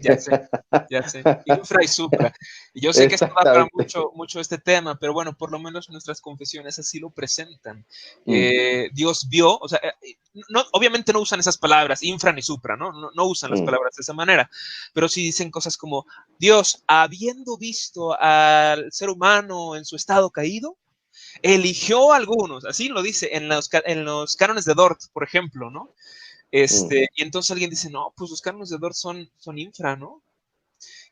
Ya sé, ya sé. Infra y supra. Y yo sé que esto da para Exactamente. mucho, mucho este tema, pero bueno, por lo menos nuestras confesiones así lo presentan. Mm, Dios vio, o sea, no, obviamente no usan esas palabras, infra ni supra, ¿no? No usan las mm, palabras de esa manera, pero sí dicen cosas como, Dios, habiendo visto al ser humano en su estado caído, eligió a algunos, así lo dice en los cánones de Dort, por ejemplo, ¿no? mm, Y entonces alguien dice, no, pues los cánones de Dort son infra, ¿no?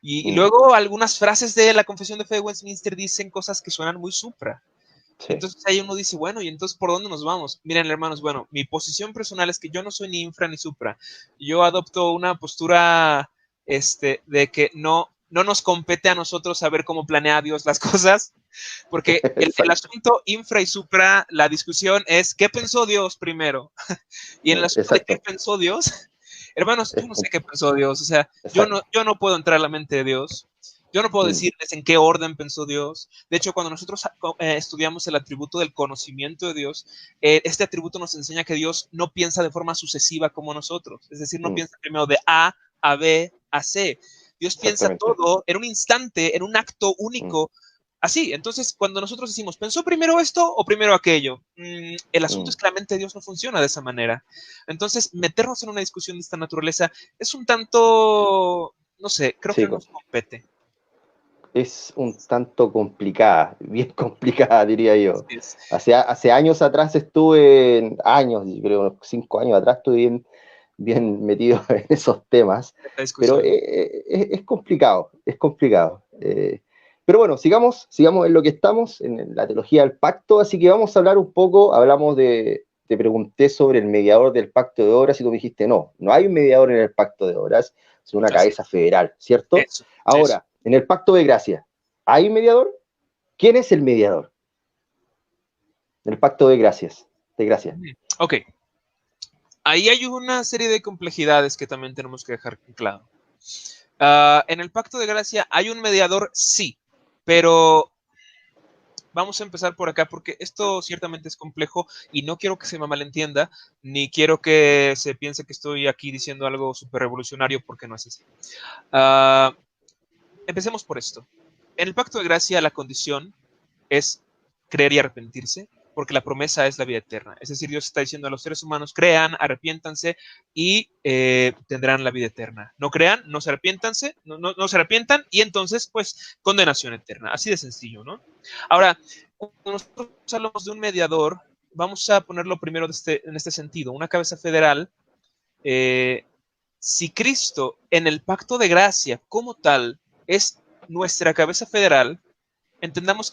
Y mm. luego algunas frases de la Confesión de Fe de Westminster dicen cosas que suenan muy supra. Y Sí. entonces ahí uno dice, bueno, ¿y entonces por dónde nos vamos? Miren, hermanos, bueno, mi posición personal es que yo no soy ni infra ni supra. Yo adopto una postura de que no nos compete a nosotros saber cómo planea Dios las cosas, porque el Exacto. asunto infra y supra, la discusión es qué pensó Dios primero. Y en el asunto de qué Exacto. pensó Dios, hermanos, yo Es no sé com- qué pensó Dios. O sea, Exacto. yo no puedo entrar a la mente de Dios. Yo no puedo Mm, decirles en qué orden pensó Dios. De hecho, cuando nosotros estudiamos el atributo del conocimiento de Dios, este atributo nos enseña que Dios no piensa de forma sucesiva como nosotros. Es decir, no mm, piensa primero de A B a C. Dios piensa exactamente. todo en un instante, en un acto Mm, único. Así, entonces cuando nosotros decimos, ¿pensó primero esto o primero aquello? El asunto mm. es que la mente de Dios no funciona de esa manera. Entonces, meternos en una discusión de esta naturaleza es un tanto, no sé, creo que Sí, no nos compete. es un tanto complicada, bien complicada, diría yo. Así es, Hace años atrás estuve, años, yo creo, unos 5 años atrás estuve bien metido en esos temas, esta pero discusión. es complicado, es complicado. Pero bueno, sigamos en lo que estamos, en la teología del pacto, así que vamos a hablar un poco, te pregunté sobre el mediador del pacto de obras y tú me dijiste, no hay un mediador en el pacto de obras, es una Así cabeza federal, ¿cierto? es, eso. Ahora, en el pacto de gracia, ¿hay un mediador? ¿Quién es el mediador? En el pacto de gracia. Ok, ahí hay una serie de complejidades que también tenemos que dejar claro. En el pacto de gracia hay un mediador, sí, pero vamos a empezar por acá porque esto ciertamente es complejo y no quiero que se me malentienda, ni quiero que se piense que estoy aquí diciendo algo súper revolucionario porque no es así. Uh, Empecemos por esto. En el pacto de gracia la condición es creer y arrepentirse, porque la promesa es la vida eterna. Es decir, Dios está diciendo a los seres humanos, crean, arrepiéntanse y tendrán la vida eterna. No crean, no se arrepiéntanse, no se arrepientan y entonces, pues, condenación eterna. Así de sencillo, ¿no? Ahora, cuando nosotros hablamos de un mediador, vamos a ponerlo primero en este sentido. Una cabeza federal, eh, si Cristo en el pacto de gracia como tal es nuestra cabeza federal, entendamos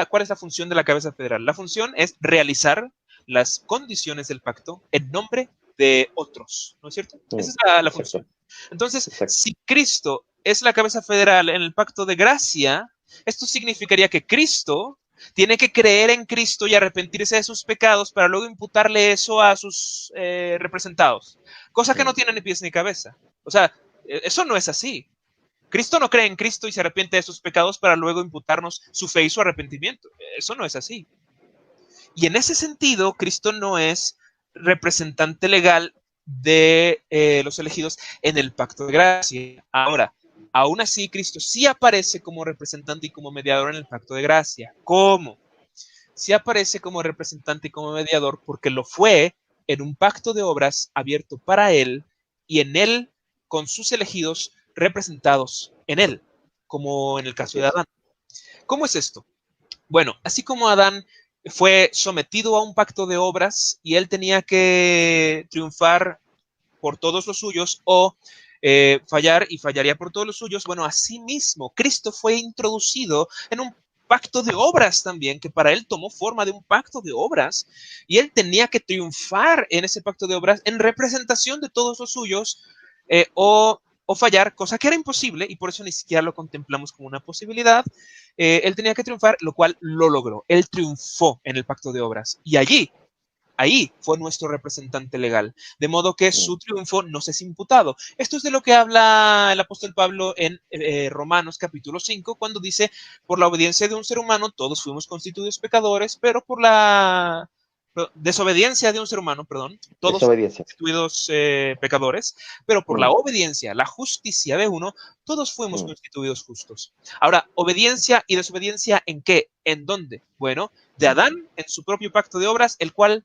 cuál es la función de la cabeza federal. La función es realizar las condiciones del pacto en nombre de otros, ¿no es cierto? Esa es la Exacto, función. Entonces, exacto. si Cristo es la cabeza federal en el pacto de gracia, esto significaría que Cristo tiene que creer en Cristo y arrepentirse de sus pecados para luego imputarle eso a sus representados, cosa que no tiene ni pies ni cabeza. O sea, eso no es así. Cristo no cree en Cristo y se arrepiente de sus pecados para luego imputarnos su fe y su arrepentimiento. Eso no es así. Y en ese sentido, Cristo no es representante legal de los elegidos en el pacto de gracia. Ahora, aún así, Cristo sí aparece como representante y como mediador en el pacto de gracia. ¿Cómo? Sí aparece como representante y como mediador porque lo fue en un pacto de obras abierto para él y en él con sus elegidos representados en él, como en el caso Así de es. Adán. ¿Cómo es esto? Bueno, así como Adán fue sometido a un pacto de obras y él tenía que triunfar por todos los suyos o fallar y fallaría por todos los suyos, bueno, asimismo, Cristo fue introducido en un pacto de obras también, que para él tomó forma de un pacto de obras, y él tenía que triunfar en ese pacto de obras en representación de todos los suyos, o fallar, cosa que era imposible, y por eso ni siquiera lo contemplamos como una posibilidad. Él tenía que triunfar, lo cual lo logró. Él triunfó en el pacto de obras, y allí ahí fue nuestro representante legal, de modo que Mm, su triunfo nos es imputado. Esto es de lo que habla el apóstol Pablo en Romanos capítulo 5, cuando dice, por la obediencia de un ser humano todos fuimos constituidos pecadores, pero por la desobediencia de un ser humano, perdón, todos Desobediencia. constituidos pecadores, pero por la obediencia, la justicia de uno, todos fuimos constituidos justos. Ahora, obediencia y desobediencia, ¿en qué? ¿En dónde? Bueno, de Adán en su propio pacto de obras, el cual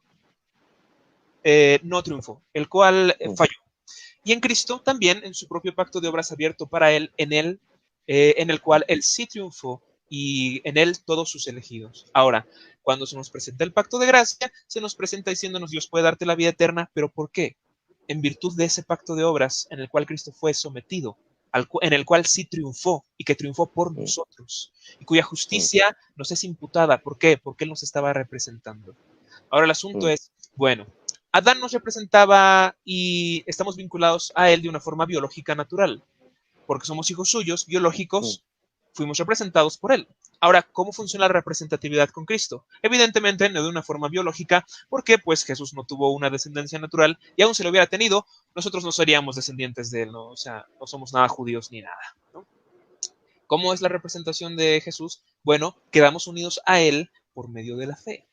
no triunfó, el cual falló. Y en Cristo también en su propio pacto de obras abierto para él, en el cual él sí triunfó y en él todos sus elegidos. Ahora, cuando se nos presenta el pacto de gracia, se nos presenta diciéndonos Dios puede darte la vida eterna, pero ¿por qué? En virtud de ese pacto de obras en el cual Cristo fue sometido, en el cual sí triunfó y que triunfó por nosotros y cuya justicia nos es imputada. ¿Por qué? Porque él nos estaba representando. Ahora el asunto es, bueno, Adán nos representaba y estamos vinculados a él de una forma biológica natural, porque somos hijos suyos, biológicos, fuimos representados por él. Ahora, ¿cómo funciona la representatividad con Cristo? Evidentemente no de una forma biológica, porque pues Jesús no tuvo una descendencia natural y aún si lo hubiera tenido, nosotros no seríamos descendientes de él, ¿no? O sea, no somos nada judíos ni nada, ¿no? ¿Cómo es la representación de Jesús? Bueno, quedamos unidos a él por medio de la fe.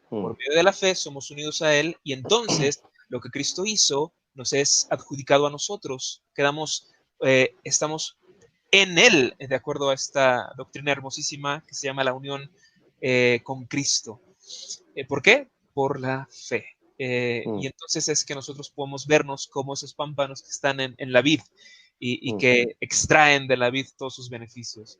Por medio de la fe somos unidos a él y entonces lo que Cristo hizo nos es adjudicado a nosotros. Estamos en él, de acuerdo a esta doctrina hermosísima que se llama la unión con Cristo. ¿Por qué? Por la fe. Y entonces es que nosotros podemos vernos como esos pámpanos que están en la vid y que extraen de la vid todos sus beneficios.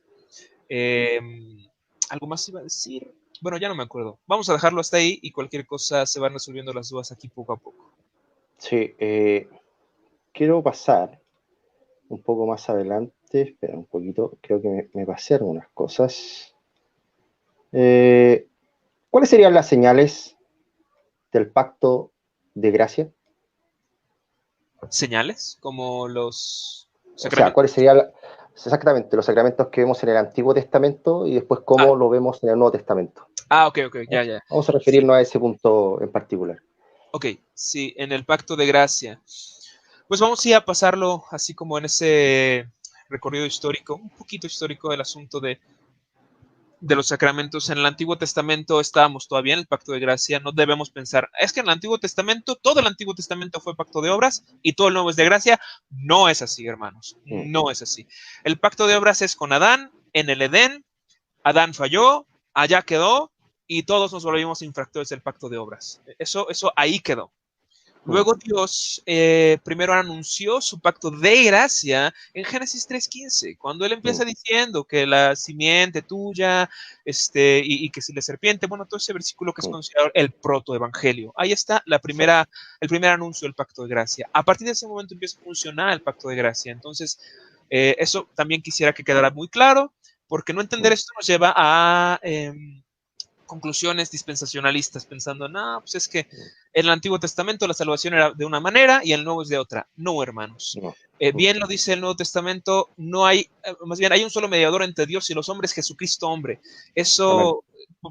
¿Algo más iba a decir? Bueno, ya no me acuerdo. Vamos a dejarlo hasta ahí y cualquier cosa se van resolviendo las dudas aquí poco a poco. Sí, quiero pasar un poco más adelante. Espera un poquito, creo que me pasé algunas cosas. ¿Cuáles serían las señales del pacto de gracia? ¿Señales? Como los sacramentos. O sea, ¿cuáles serían exactamente los sacramentos que vemos en el Antiguo Testamento y después cómo lo vemos en el Nuevo Testamento? Ok, ya. Vamos a referirnos a ese punto en particular. Ok, sí, en el pacto de gracia. Pues vamos a pasarlo así como en ese recorrido histórico, un poquito histórico del asunto de los sacramentos. En el Antiguo Testamento estábamos todavía en el pacto de gracia. No debemos pensar, es que en el Antiguo Testamento, todo el Antiguo Testamento fue pacto de obras y todo el Nuevo es de gracia. No es así, hermanos. No es así. El pacto de obras es con Adán en el Edén. Adán falló, allá quedó y todos nos volvimos infractores del pacto de obras. Eso ahí quedó. Luego Dios primero anunció su pacto de gracia en Génesis 3:15, cuando Él empieza diciendo que la simiente tuya, y que si la serpiente, bueno, todo ese versículo que es considerado el protoevangelio. Ahí está el primer anuncio del pacto de gracia. A partir de ese momento empieza a funcionar el pacto de gracia. Entonces, eso también quisiera que quedara muy claro, porque no entender esto nos lleva a conclusiones dispensacionalistas, pensando, no, pues es que en el Antiguo Testamento la salvación era de una manera y en el Nuevo es de otra. No, hermanos. Bien lo dice el Nuevo Testamento, no hay, más bien hay un solo mediador entre Dios y los hombres, Jesucristo hombre. Eso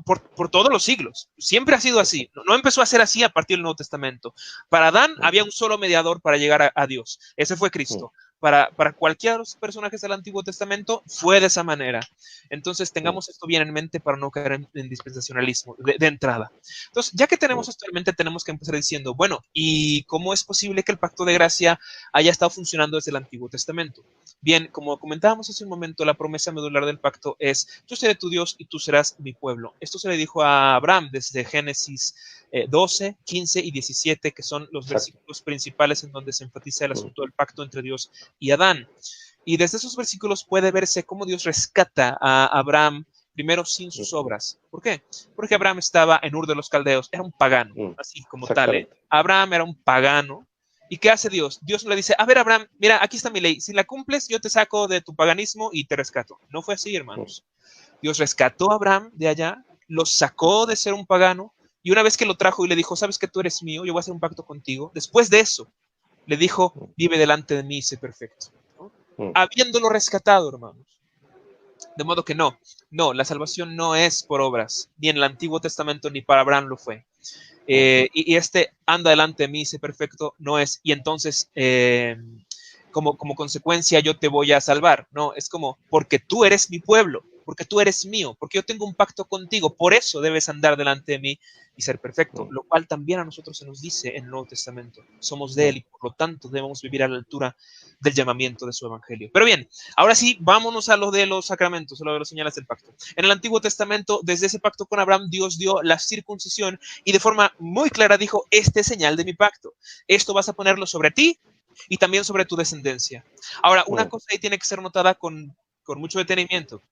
por todos los siglos. Siempre ha sido así. No empezó a ser así a partir del Nuevo Testamento. Para Adán había un solo mediador para llegar a Dios. Ese fue Cristo. Para cualquiera de los personajes del Antiguo Testamento fue de esa manera. Entonces tengamos esto bien en mente para no caer en dispensacionalismo de entrada. Entonces, ya que tenemos esto en mente, tenemos que empezar diciendo, bueno, ¿y cómo es posible que el pacto de gracia haya estado funcionando desde el Antiguo Testamento? Bien, como comentábamos hace un momento, la promesa medular del pacto es, yo seré tu Dios y tú serás mi pueblo. Esto se le dijo a Abraham desde Génesis 12, 15 y 17, que son los versículos principales en donde se enfatiza el asunto del pacto entre Dios y Adán. Y desde esos versículos puede verse cómo Dios rescata a Abraham, primero sin sus obras. ¿Por qué? Porque Abraham estaba en Ur de los Caldeos, era un pagano, así como tal. Abraham era un pagano. ¿Y qué hace Dios? Dios le dice, a ver, Abraham, mira, aquí está mi ley. Si la cumples, yo te saco de tu paganismo y te rescato. No fue así, hermanos. Dios rescató a Abraham de allá, lo sacó de ser un pagano, y una vez que lo trajo y le dijo, sabes que tú eres mío, yo voy a hacer un pacto contigo. Después de eso, le dijo, vive delante de mí y sé perfecto. Habiéndolo rescatado, hermanos. De modo que no, la salvación no es por obras, ni en el Antiguo Testamento ni para Abraham lo fue. Y anda delante de mí, sé perfecto, no es, y entonces como consecuencia yo te voy a salvar. No, es como, porque tú eres mi pueblo, porque tú eres mío, porque yo tengo un pacto contigo, por eso debes andar delante de mí y ser perfecto, lo cual también a nosotros se nos dice en el Nuevo Testamento. Somos de Él y por lo tanto debemos vivir a la altura del llamamiento de su evangelio. Pero bien, ahora sí, vámonos a lo de los sacramentos, a lo de las señales del pacto. En el Antiguo Testamento, desde ese pacto con Abraham, Dios dio la circuncisión y de forma muy clara dijo, este es señal de mi pacto. Esto vas a ponerlo sobre ti y también sobre tu descendencia. Ahora, una cosa ahí tiene que ser notada con mucho detenimiento.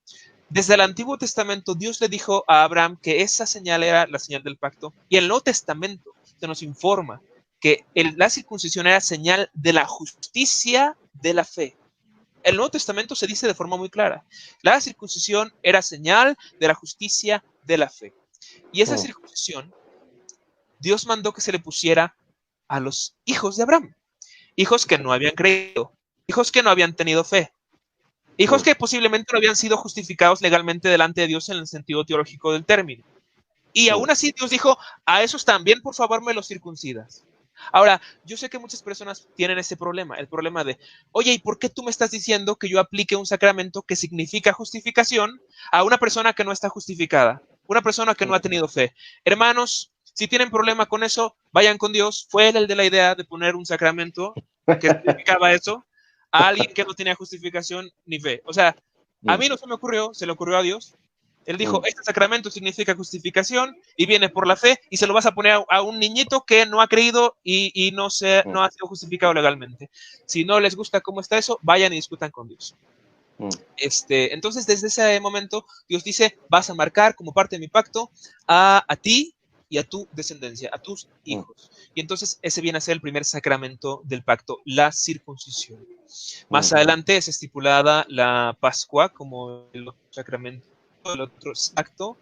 Desde el Antiguo Testamento, Dios le dijo a Abraham que esa señal era la señal del pacto, y el Nuevo Testamento se nos informa que la circuncisión era señal de la justicia de la fe. El Nuevo Testamento se dice de forma muy clara, la circuncisión era señal de la justicia de la fe. Y esa circuncisión, Dios mandó que se le pusiera a los hijos de Abraham, hijos que no habían creído, hijos que no habían tenido fe, hijos que posiblemente no habían sido justificados legalmente delante de Dios en el sentido teológico del término. Y aún así Dios dijo, a esos también por favor me los circuncidas. Ahora, yo sé que muchas personas tienen ese problema, el problema de, oye, ¿y por qué tú me estás diciendo que yo aplique un sacramento que significa justificación a una persona que no está justificada, una persona que no ha tenido fe? Hermanos, si tienen problema con eso, vayan con Dios. Fue él el de la idea de poner un sacramento que significaba eso a alguien que no tenía justificación ni fe. O sea, a mí no se me ocurrió, se le ocurrió a Dios. Él dijo, este sacramento significa justificación y viene por la fe y se lo vas a poner a un niñito que no ha creído y no ha sido justificado legalmente. Si no les gusta cómo está eso, vayan y discutan con Dios. Entonces, desde ese momento, Dios dice, vas a marcar como parte de mi pacto a ti y a tu descendencia, a tus hijos. Y entonces ese viene a ser el primer sacramento del pacto, la circuncisión. Más adelante es estipulada la Pascua como el otro sacramento, el otro acto,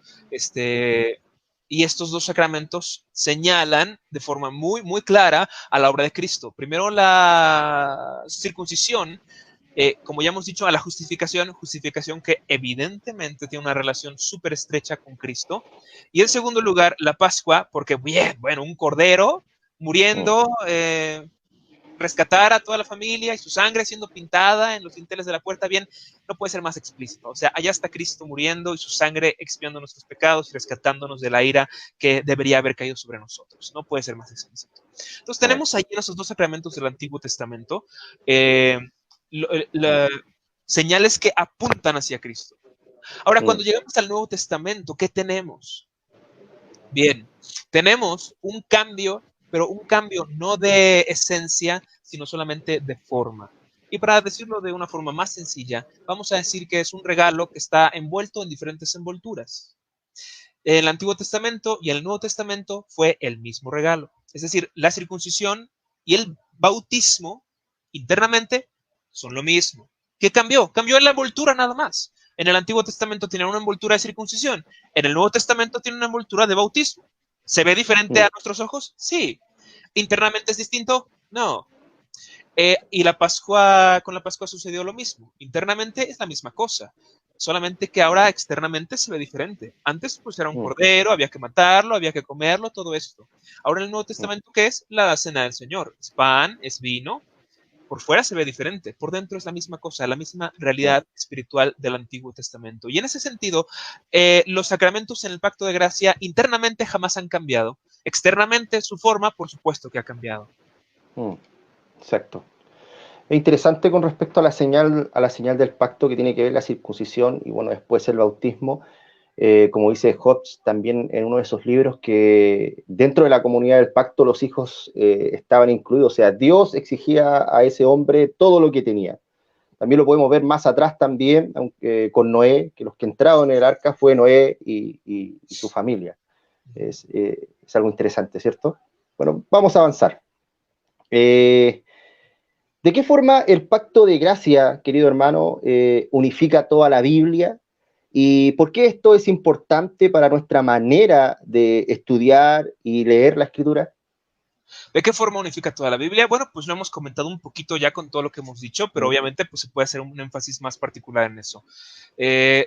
y estos dos sacramentos señalan de forma muy, muy clara a la obra de Cristo. Primero la circuncisión, como ya hemos dicho, a la justificación que evidentemente tiene una relación súper estrecha con Cristo. Y en segundo lugar, la Pascua, porque bien, bueno, un cordero muriendo, rescatar a toda la familia y su sangre siendo pintada en los dinteles de la puerta, bien, no puede ser más explícito. O sea, allá está Cristo muriendo y su sangre expiando nuestros pecados y rescatándonos de la ira que debería haber caído sobre nosotros. No puede ser más explícito. Entonces tenemos ahí esos dos sacramentos del Antiguo Testamento, señales que apuntan hacia Cristo. Ahora, cuando llegamos al Nuevo Testamento, ¿qué tenemos? Bien, tenemos un cambio, pero un cambio no de esencia, sino solamente de forma. Y para decirlo de una forma más sencilla, vamos a decir que es un regalo que está envuelto en diferentes envolturas. El Antiguo Testamento y el Nuevo Testamento fue el mismo regalo. Es decir, la circuncisión y el bautismo internamente son lo mismo. ¿Qué cambió? Cambió en la envoltura nada más. En el Antiguo Testamento tiene una envoltura de circuncisión. En el Nuevo Testamento tiene una envoltura de bautismo. ¿Se ve diferente a nuestros ojos? Sí. ¿Internamente es distinto? No. Y con la Pascua sucedió lo mismo. Internamente es la misma cosa, solamente que ahora externamente se ve diferente. Antes pues era un cordero, había que matarlo, había que comerlo, todo esto. Ahora en el Nuevo Testamento, ¿qué es? La cena del Señor. Es pan, es vino. Por fuera se ve diferente, por dentro es la misma cosa, la misma realidad espiritual del Antiguo Testamento. Y en ese sentido, los sacramentos en el Pacto de Gracia internamente jamás han cambiado. Externamente su forma, por supuesto que ha cambiado. Exacto. Es interesante con respecto a la señal del pacto que tiene que ver la circuncisión y bueno, después el bautismo. Como dice Hobbes también en uno de esos libros, que dentro de la comunidad del pacto los hijos estaban incluidos, o sea, Dios exigía a ese hombre todo lo que tenía. También lo podemos ver más atrás también, aunque con Noé, que los que entraron en el arca fue Noé y su familia. Es algo interesante, ¿cierto? Bueno, vamos a avanzar. ¿De qué forma el pacto de gracia, querido hermano, unifica toda la Biblia? ¿Y por qué esto es importante para nuestra manera de estudiar y leer la Escritura? ¿De qué forma unifica toda la Biblia? Bueno, pues lo hemos comentado un poquito ya con todo lo que hemos dicho, pero obviamente pues se puede hacer un énfasis más particular en eso.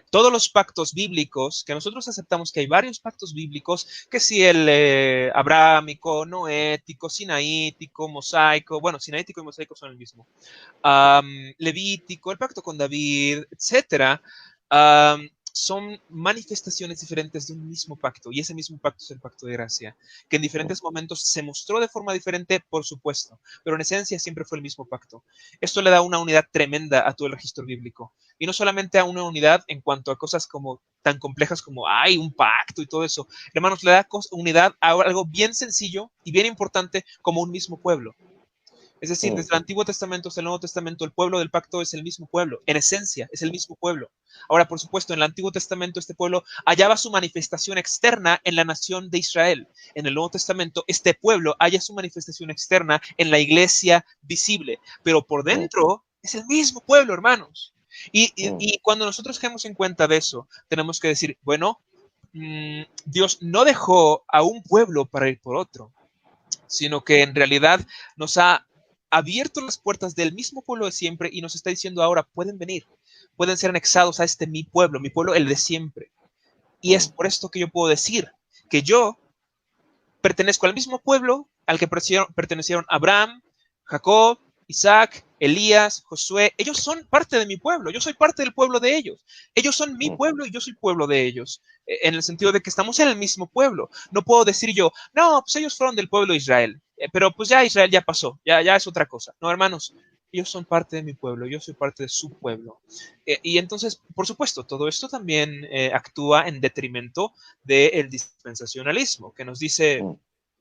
Todos los pactos bíblicos, que nosotros aceptamos que hay varios pactos bíblicos, que si el abrahámico, noético, sinaítico, mosaico, bueno, sinaítico y mosaico son el mismo, levítico, el pacto con David, etcétera, son manifestaciones diferentes de un mismo pacto, y ese mismo pacto es el pacto de gracia, que en diferentes momentos se mostró de forma diferente, por supuesto, pero en esencia siempre fue el mismo pacto. Esto le da una unidad tremenda a todo el registro bíblico, y no solamente a una unidad en cuanto a cosas como tan complejas como hay un pacto y todo eso, hermanos, le da unidad a algo bien sencillo y bien importante como un mismo pueblo. Es decir, desde el Antiguo Testamento hasta el Nuevo Testamento, el pueblo del pacto es el mismo pueblo. En esencia, es el mismo pueblo. Ahora, por supuesto, en el Antiguo Testamento este pueblo hallaba su manifestación externa en la nación de Israel. En el Nuevo Testamento, este pueblo halla su manifestación externa en la iglesia visible. Pero por dentro es el mismo pueblo, hermanos. Y cuando nosotros caemos en cuenta de eso, tenemos que decir, bueno, Dios no dejó a un pueblo para ir por otro, sino que en realidad nos ha abierto las puertas del mismo pueblo de siempre y nos está diciendo ahora, pueden venir, pueden ser anexados a este mi pueblo, el de siempre. Y es por esto que yo puedo decir que yo pertenezco al mismo pueblo al que pertenecieron Abraham, Jacob, Isaac, Elías, Josué. Ellos son parte de mi pueblo, yo soy parte del pueblo de ellos. Ellos son mi pueblo y yo soy pueblo de ellos, en el sentido de que estamos en el mismo pueblo. No puedo decir yo, no, pues ellos fueron del pueblo de Israel, pero pues ya Israel ya pasó, ya es otra cosa. No, hermanos, ellos son parte de mi pueblo, yo soy parte de su pueblo. Y entonces, por supuesto, todo esto también actúa en detrimento del dispensacionalismo, que nos dice,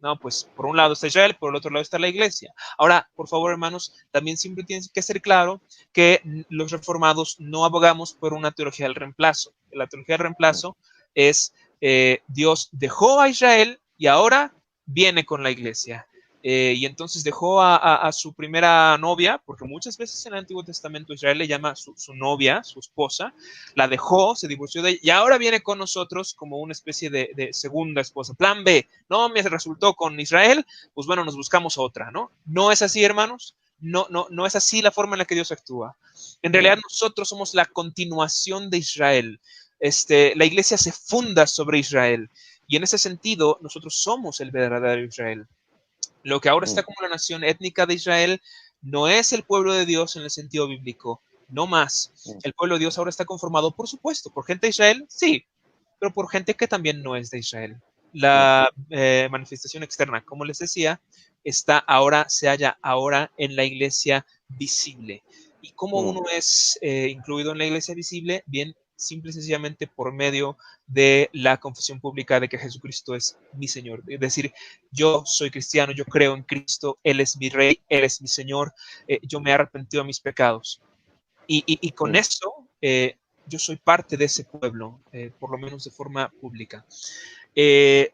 no, pues por un lado está Israel, por el otro lado está la iglesia. Ahora, por favor, hermanos, también siempre tiene que ser claro que los reformados no abogamos por una teología del reemplazo. La teología del reemplazo es Dios dejó a Israel y ahora viene con la iglesia. Y entonces dejó a su primera novia, porque muchas veces en el Antiguo Testamento Israel le llama su novia, su esposa, la dejó, se divorció de ella, y ahora viene con nosotros como una especie de segunda esposa. Plan B, no me resultó con Israel, pues bueno, nos buscamos otra, ¿no? No es así, hermanos. No es así la forma en la que Dios actúa. En realidad nosotros somos la continuación de Israel. La iglesia se funda sobre Israel, y en ese sentido nosotros somos el verdadero Israel. Lo que ahora está como la nación étnica de Israel no es el pueblo de Dios en el sentido bíblico, no más. El pueblo de Dios ahora está conformado, por supuesto, por gente de Israel, sí, pero por gente que también no es de Israel. La manifestación externa, como les decía, se halla ahora en la iglesia visible. ¿Y cómo uno es incluido en la iglesia visible? Bien, simple y sencillamente por medio de la confesión pública de que Jesucristo es mi Señor. Es decir, yo soy cristiano, yo creo en Cristo, Él es mi Rey, Él es mi Señor, yo me he arrepentido de mis pecados. Y con eso, yo soy parte de ese pueblo, por lo menos de forma pública.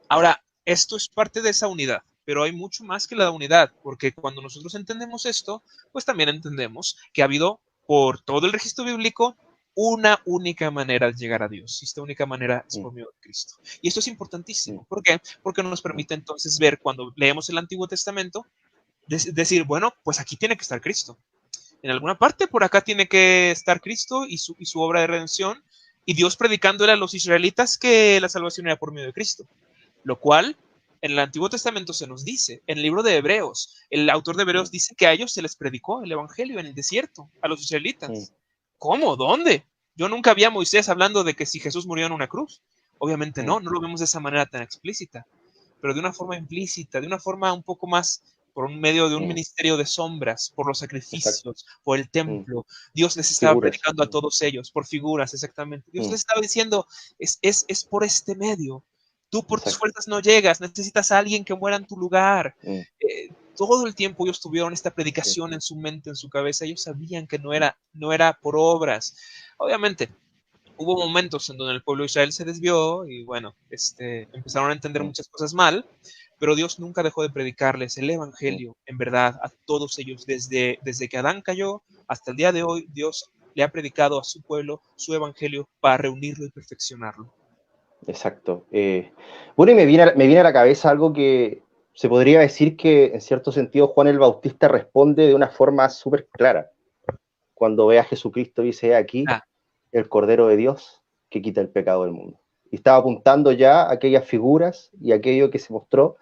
Ahora, esto es parte de esa unidad, pero hay mucho más que la unidad, porque cuando nosotros entendemos esto, pues también entendemos que ha habido por todo el registro bíblico una única manera de llegar a Dios. Y esta única manera es por medio de Cristo. Y esto es importantísimo. ¿Por qué? Porque nos permite entonces ver, cuando leemos el Antiguo Testamento, decir, bueno, pues aquí tiene que estar Cristo. En alguna parte por acá tiene que estar Cristo y su obra de redención, y Dios predicándole a los israelitas que la salvación era por medio de Cristo. Lo cual en el Antiguo Testamento se nos dice, en el libro de Hebreos, el autor de Hebreos dice que a ellos se les predicó el Evangelio en el desierto, a los israelitas. ¿Cómo? ¿Dónde? Yo nunca vi a Moisés hablando de que si Jesús murió en una cruz. Obviamente no lo vemos de esa manera tan explícita, pero de una forma implícita, de una forma un poco más por un medio de un ministerio de sombras, por los sacrificios, por el templo. Dios les estaba predicando a todos ellos, por figuras, exactamente. Dios les estaba diciendo, es por este medio. Tú por tus fuerzas no llegas, necesitas a alguien que muera en tu lugar. Todo el tiempo ellos tuvieron esta predicación en su mente, en su cabeza. Ellos sabían que no era por obras. Obviamente, hubo momentos en donde el pueblo de Israel se desvió y bueno, empezaron a entender muchas cosas mal, pero Dios nunca dejó de predicarles el evangelio, en verdad, a todos ellos. Desde que Adán cayó hasta el día de hoy, Dios le ha predicado a su pueblo su evangelio para reunirlo y perfeccionarlo. Exacto. Bueno, y me viene a la cabeza algo que se podría decir que, en cierto sentido, Juan el Bautista responde de una forma súper clara. Cuando ve a Jesucristo, dice, aquí el Cordero de Dios que quita el pecado del mundo. Y estaba apuntando ya a aquellas figuras y aquello que se mostró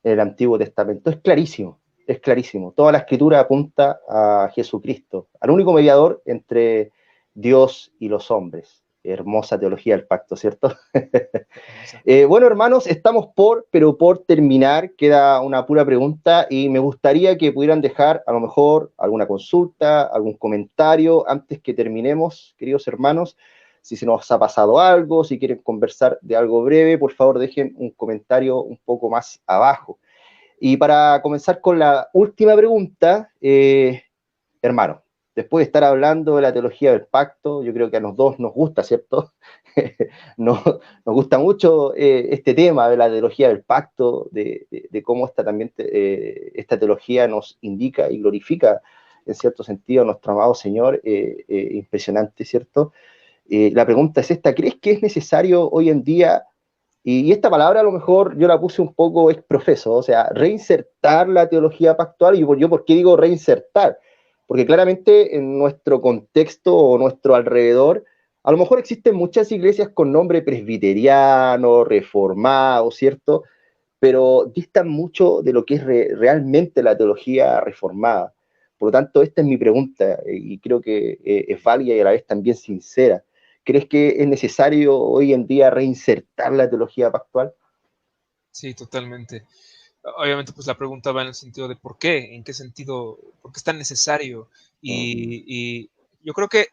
en el Antiguo Testamento. Es clarísimo, es clarísimo. Toda la Escritura apunta a Jesucristo, al único mediador entre Dios y los hombres. hermosa teología del pacto, ¿cierto? Bueno, hermanos, estamos pero por terminar, queda una pura pregunta y me gustaría que pudieran dejar a lo mejor alguna consulta, algún comentario antes que terminemos, queridos hermanos. Si se nos ha pasado algo, si quieren conversar de algo breve, por favor dejen un comentario un poco más abajo. Y para comenzar con la última pregunta, hermano, después de estar hablando de la teología del pacto, yo creo que a los dos nos gusta, ¿cierto? nos, nos gusta mucho este tema de la teología del pacto, de cómo esta teología nos indica y glorifica, en cierto sentido, a nuestro amado Señor, impresionante, ¿cierto? La pregunta es esta: ¿crees que es necesario hoy en día, y esta palabra a lo mejor yo la puse un poco ex profeso, o sea, reinsertar la teología pactual? Y yo, ¿por qué digo reinsertar? Porque claramente en nuestro contexto o nuestro alrededor, a lo mejor existen muchas iglesias con nombre presbiteriano, reformado, ¿cierto? Pero distan mucho de lo que es realmente la teología reformada. Por lo tanto, esta es mi pregunta, y creo que es válida y a la vez también sincera. ¿Crees que es necesario hoy en día reinsertar la teología pactual? Sí, totalmente. Obviamente, pues la pregunta va en el sentido de por qué, en qué sentido, por qué es tan necesario. Y yo creo que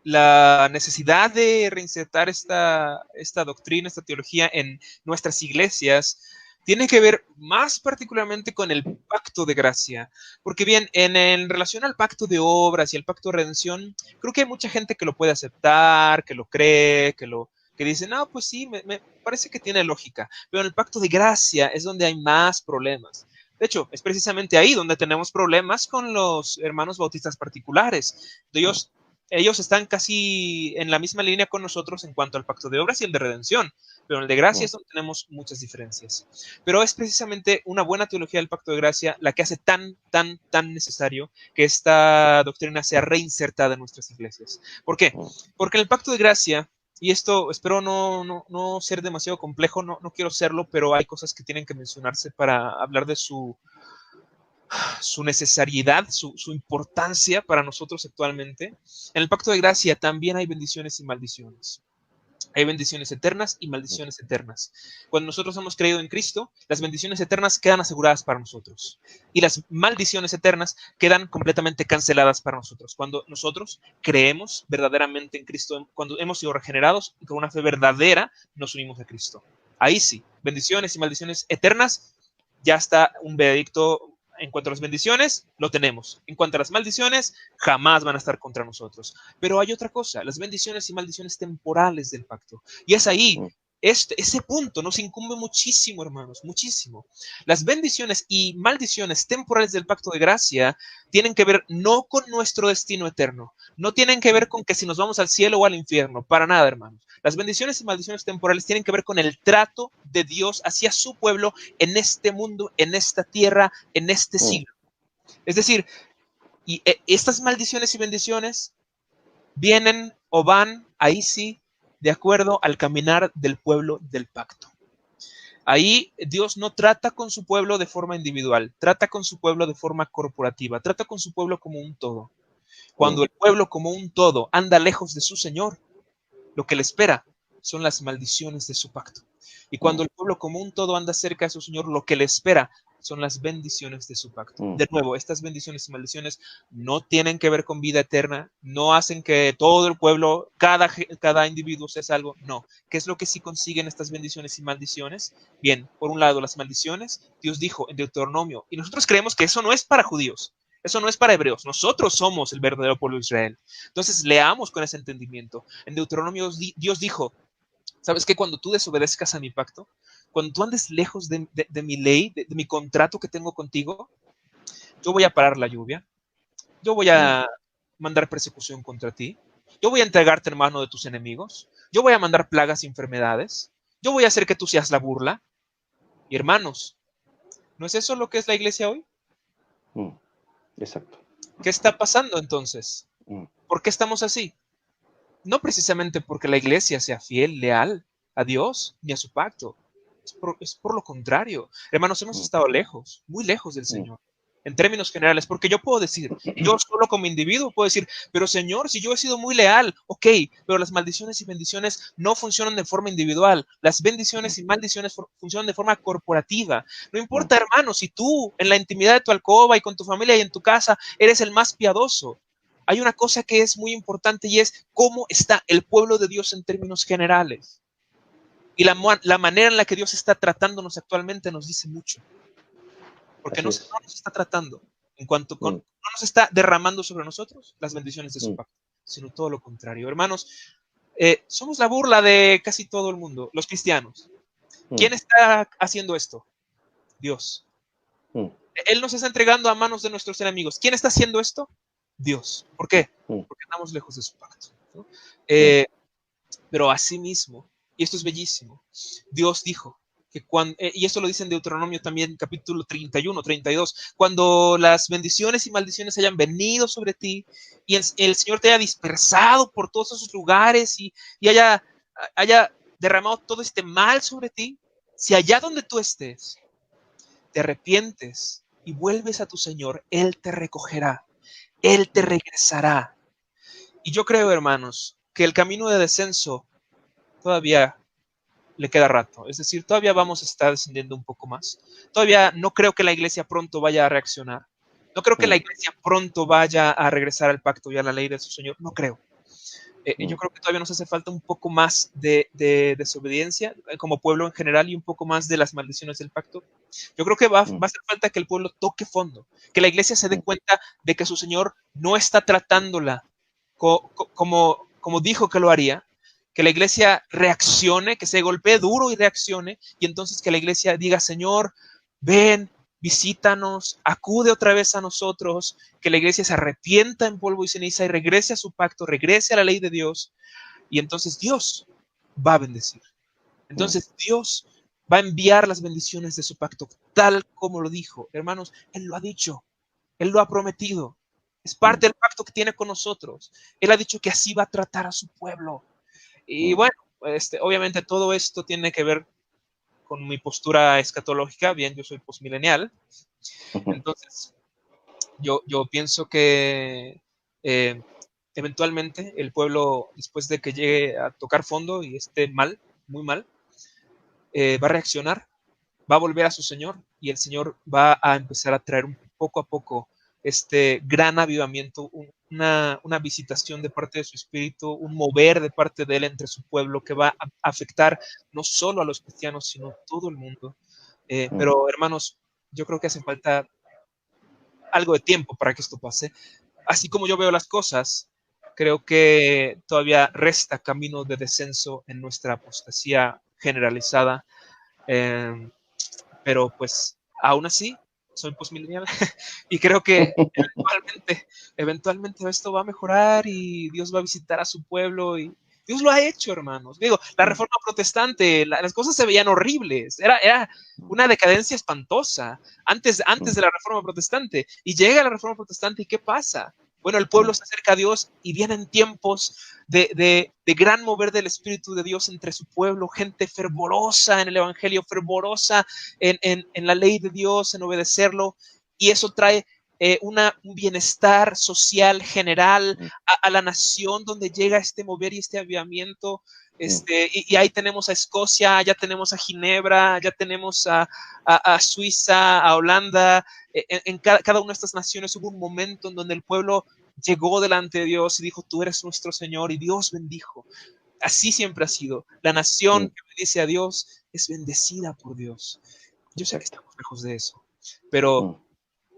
la necesidad de reinsertar esta doctrina, esta teología en nuestras iglesias, tiene que ver más particularmente con el pacto de gracia. Porque bien, en relación al pacto de obras y el pacto de redención, creo que hay mucha gente que lo puede aceptar, que lo cree, que dice, no, pues sí, me parece que tiene lógica. Pero en el pacto de gracia es donde hay más problemas. De hecho, es precisamente ahí donde tenemos problemas con los hermanos bautistas particulares. Ellos están casi en la misma línea con nosotros en cuanto al pacto de obras y el de redención, pero en el de gracia es donde tenemos muchas diferencias. Pero es precisamente una buena teología del pacto de gracia la que hace tan necesario que esta doctrina sea reinsertada en nuestras iglesias. ¿Por qué? Porque en el pacto de gracia, y esto espero no ser demasiado complejo, no quiero serlo, pero hay cosas que tienen que mencionarse para hablar de su necesariedad, su importancia para nosotros actualmente. En el pacto de gracia también hay bendiciones y maldiciones. Hay bendiciones eternas y maldiciones eternas. Cuando nosotros hemos creído en Cristo, las bendiciones eternas quedan aseguradas para nosotros y las maldiciones eternas quedan completamente canceladas para nosotros. Cuando nosotros creemos verdaderamente en Cristo, cuando hemos sido regenerados y con una fe verdadera nos unimos a Cristo. Ahí sí, bendiciones y maldiciones eternas, ya está un veredicto. En cuanto a las bendiciones, lo tenemos. En cuanto a las maldiciones, jamás van a estar contra nosotros. Pero hay otra cosa, las bendiciones y maldiciones temporales del pacto. Y es ahí, ese punto nos incumbe muchísimo, hermanos, muchísimo. Las bendiciones y maldiciones temporales del pacto de gracia tienen que ver no con nuestro destino eterno, no tienen que ver con que si nos vamos al cielo o al infierno, para nada, hermanos. Las bendiciones y maldiciones temporales tienen que ver con el trato de Dios hacia su pueblo en este mundo, en esta tierra, en este siglo. Es decir, estas maldiciones y bendiciones vienen o van, ahí sí, de acuerdo al caminar del pueblo del pacto. Ahí Dios no trata con su pueblo de forma individual, trata con su pueblo de forma corporativa, trata con su pueblo como un todo. Cuando el pueblo como un todo anda lejos de su Señor, lo que le espera son las maldiciones de su pacto. Y cuando el pueblo como un todo anda cerca de su Señor, lo que le espera son las bendiciones de su pacto. De nuevo, estas bendiciones y maldiciones no tienen que ver con vida eterna, no hacen que todo el pueblo, cada individuo sea salvo, no. ¿Qué es lo que sí consiguen estas bendiciones y maldiciones? Bien, por un lado, las maldiciones, Dios dijo en Deuteronomio, y nosotros creemos que eso no es para judíos, eso no es para hebreos, nosotros somos el verdadero pueblo de Israel. Entonces, leamos con ese entendimiento. En Deuteronomio, Dios dijo, ¿sabes qué? Cuando tú desobedezcas a mi pacto, cuando tú andes lejos de mi ley, de mi contrato que tengo contigo, yo voy a parar la lluvia, yo voy a mandar persecución contra ti, yo voy a entregarte en mano de tus enemigos, yo voy a mandar plagas y enfermedades, yo voy a hacer que tú seas la burla. Y hermanos, ¿no es eso lo que es la iglesia hoy? Exacto. ¿Qué está pasando entonces? ¿Por qué estamos así? No precisamente porque la iglesia sea fiel, leal a Dios ni a su pacto. Es por lo contrario. Hermanos, hemos estado lejos, muy lejos del Señor. en términos generales, porque yo puedo decir, yo solo como individuo puedo decir, pero Señor, si yo he sido muy leal, ok, pero las maldiciones y bendiciones no funcionan de forma individual, las bendiciones y maldiciones funcionan de forma corporativa. No importa, hermano, si tú en la intimidad de tu alcoba y con tu familia y en tu casa eres el más piadoso, hay una cosa que es muy importante y es cómo está el pueblo de Dios en términos generales. Y la manera en la que Dios está tratándonos actualmente nos dice mucho. Porque no nos está tratando en cuanto no nos está derramando sobre nosotros las bendiciones de su pacto, sino todo lo contrario. Hermanos, somos la burla de casi todo el mundo, los cristianos. ¿Quién está haciendo esto? Dios. Él nos está entregando a manos de nuestros enemigos. ¿Quién está haciendo esto? Dios. ¿Por qué? Porque andamos lejos de su pacto, ¿no? Pero asimismo, y esto es bellísimo, Dios dijo que cuando, y esto lo dice en Deuteronomio también, capítulo 31, 32, cuando las bendiciones y maldiciones hayan venido sobre ti y el Señor te haya dispersado por todos esos lugares y haya derramado todo este mal sobre ti, si allá donde tú estés te arrepientes y vuelves a tu Señor, Él te recogerá, Él te regresará. Y yo creo, hermanos, que el camino de descenso todavía le queda rato. Es decir, todavía vamos a estar descendiendo un poco más. Todavía no creo que la iglesia pronto vaya a reaccionar. No creo que la iglesia pronto vaya a regresar al pacto y a la ley de su Señor. No creo. Yo creo que todavía nos hace falta un poco más de desobediencia como pueblo en general y un poco más de las maldiciones del pacto. Yo creo que va a hacer falta que el pueblo toque fondo, que la iglesia se dé cuenta de que su Señor no está tratándola como dijo que lo haría, que la iglesia reaccione, que se golpee duro y reaccione, y entonces que la iglesia diga, Señor, ven, visítanos, acude otra vez a nosotros, que la iglesia se arrepienta en polvo y ceniza y regrese a su pacto, regrese a la ley de Dios, y entonces Dios va a bendecir. Entonces Dios va a enviar las bendiciones de su pacto, tal como lo dijo. Hermanos, Él lo ha dicho, Él lo ha prometido. Es parte del pacto que tiene con nosotros. Él ha dicho que así va a tratar a su pueblo. Y bueno, obviamente todo esto tiene que ver con mi postura escatológica. Bien, yo soy postmilenial. Entonces, yo pienso que eventualmente el pueblo, después de que llegue a tocar fondo y esté mal, muy mal, va a reaccionar, va a volver a su Señor y el Señor va a empezar a traer poco a poco este gran avivamiento, una visitación de parte de su espíritu, un mover de parte de él entre su pueblo que va a afectar no solo a los cristianos, sino a todo el mundo. Pero hermanos, yo creo que hace falta algo de tiempo para que esto pase. Así como yo veo las cosas, creo que todavía resta camino de descenso en nuestra apostasía generalizada. Pero pues aún así soy postmillennial y creo que eventualmente esto va a mejorar y Dios va a visitar a su pueblo y Dios lo ha hecho, hermanos. Digo, la reforma protestante, las cosas se veían horribles, era una decadencia espantosa antes de la reforma protestante y llega la reforma protestante y ¿qué pasa? Bueno, el pueblo se acerca a Dios y vienen tiempos de gran mover del Espíritu de Dios entre su pueblo, gente fervorosa en el Evangelio, fervorosa en la ley de Dios, en obedecerlo, y eso trae un bienestar social general a la nación donde llega este mover y este avivamiento. Y ahí tenemos a Escocia, ya tenemos a Ginebra, ya tenemos a Suiza, a Holanda. En cada una de estas naciones hubo un momento en donde el pueblo llegó delante de Dios y dijo, tú eres nuestro Señor, y Dios bendijo. Así siempre ha sido. La nación que bendice a Dios es bendecida por Dios. Yo sé que estamos lejos de eso, pero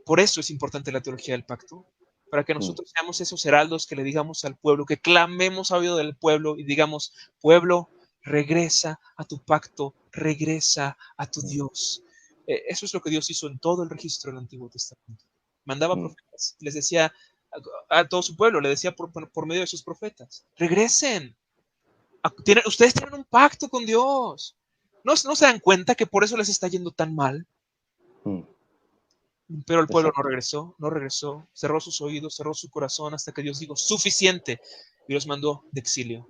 por eso es importante la teología del pacto, para que nosotros seamos esos heraldos que le digamos al pueblo, que clamemos a oído del pueblo y digamos, pueblo, regresa a tu pacto, regresa a tu Dios. Eso es lo que Dios hizo en todo el registro del Antiguo Testamento. Mandaba profetas, les decía a todo su pueblo, le decía por medio de sus profetas, regresen, ustedes tienen un pacto con Dios. ¿No se dan cuenta que por eso les está yendo tan mal? Pero el pueblo no regresó, cerró sus oídos, cerró su corazón hasta que Dios dijo, suficiente, y los mandó de exilio.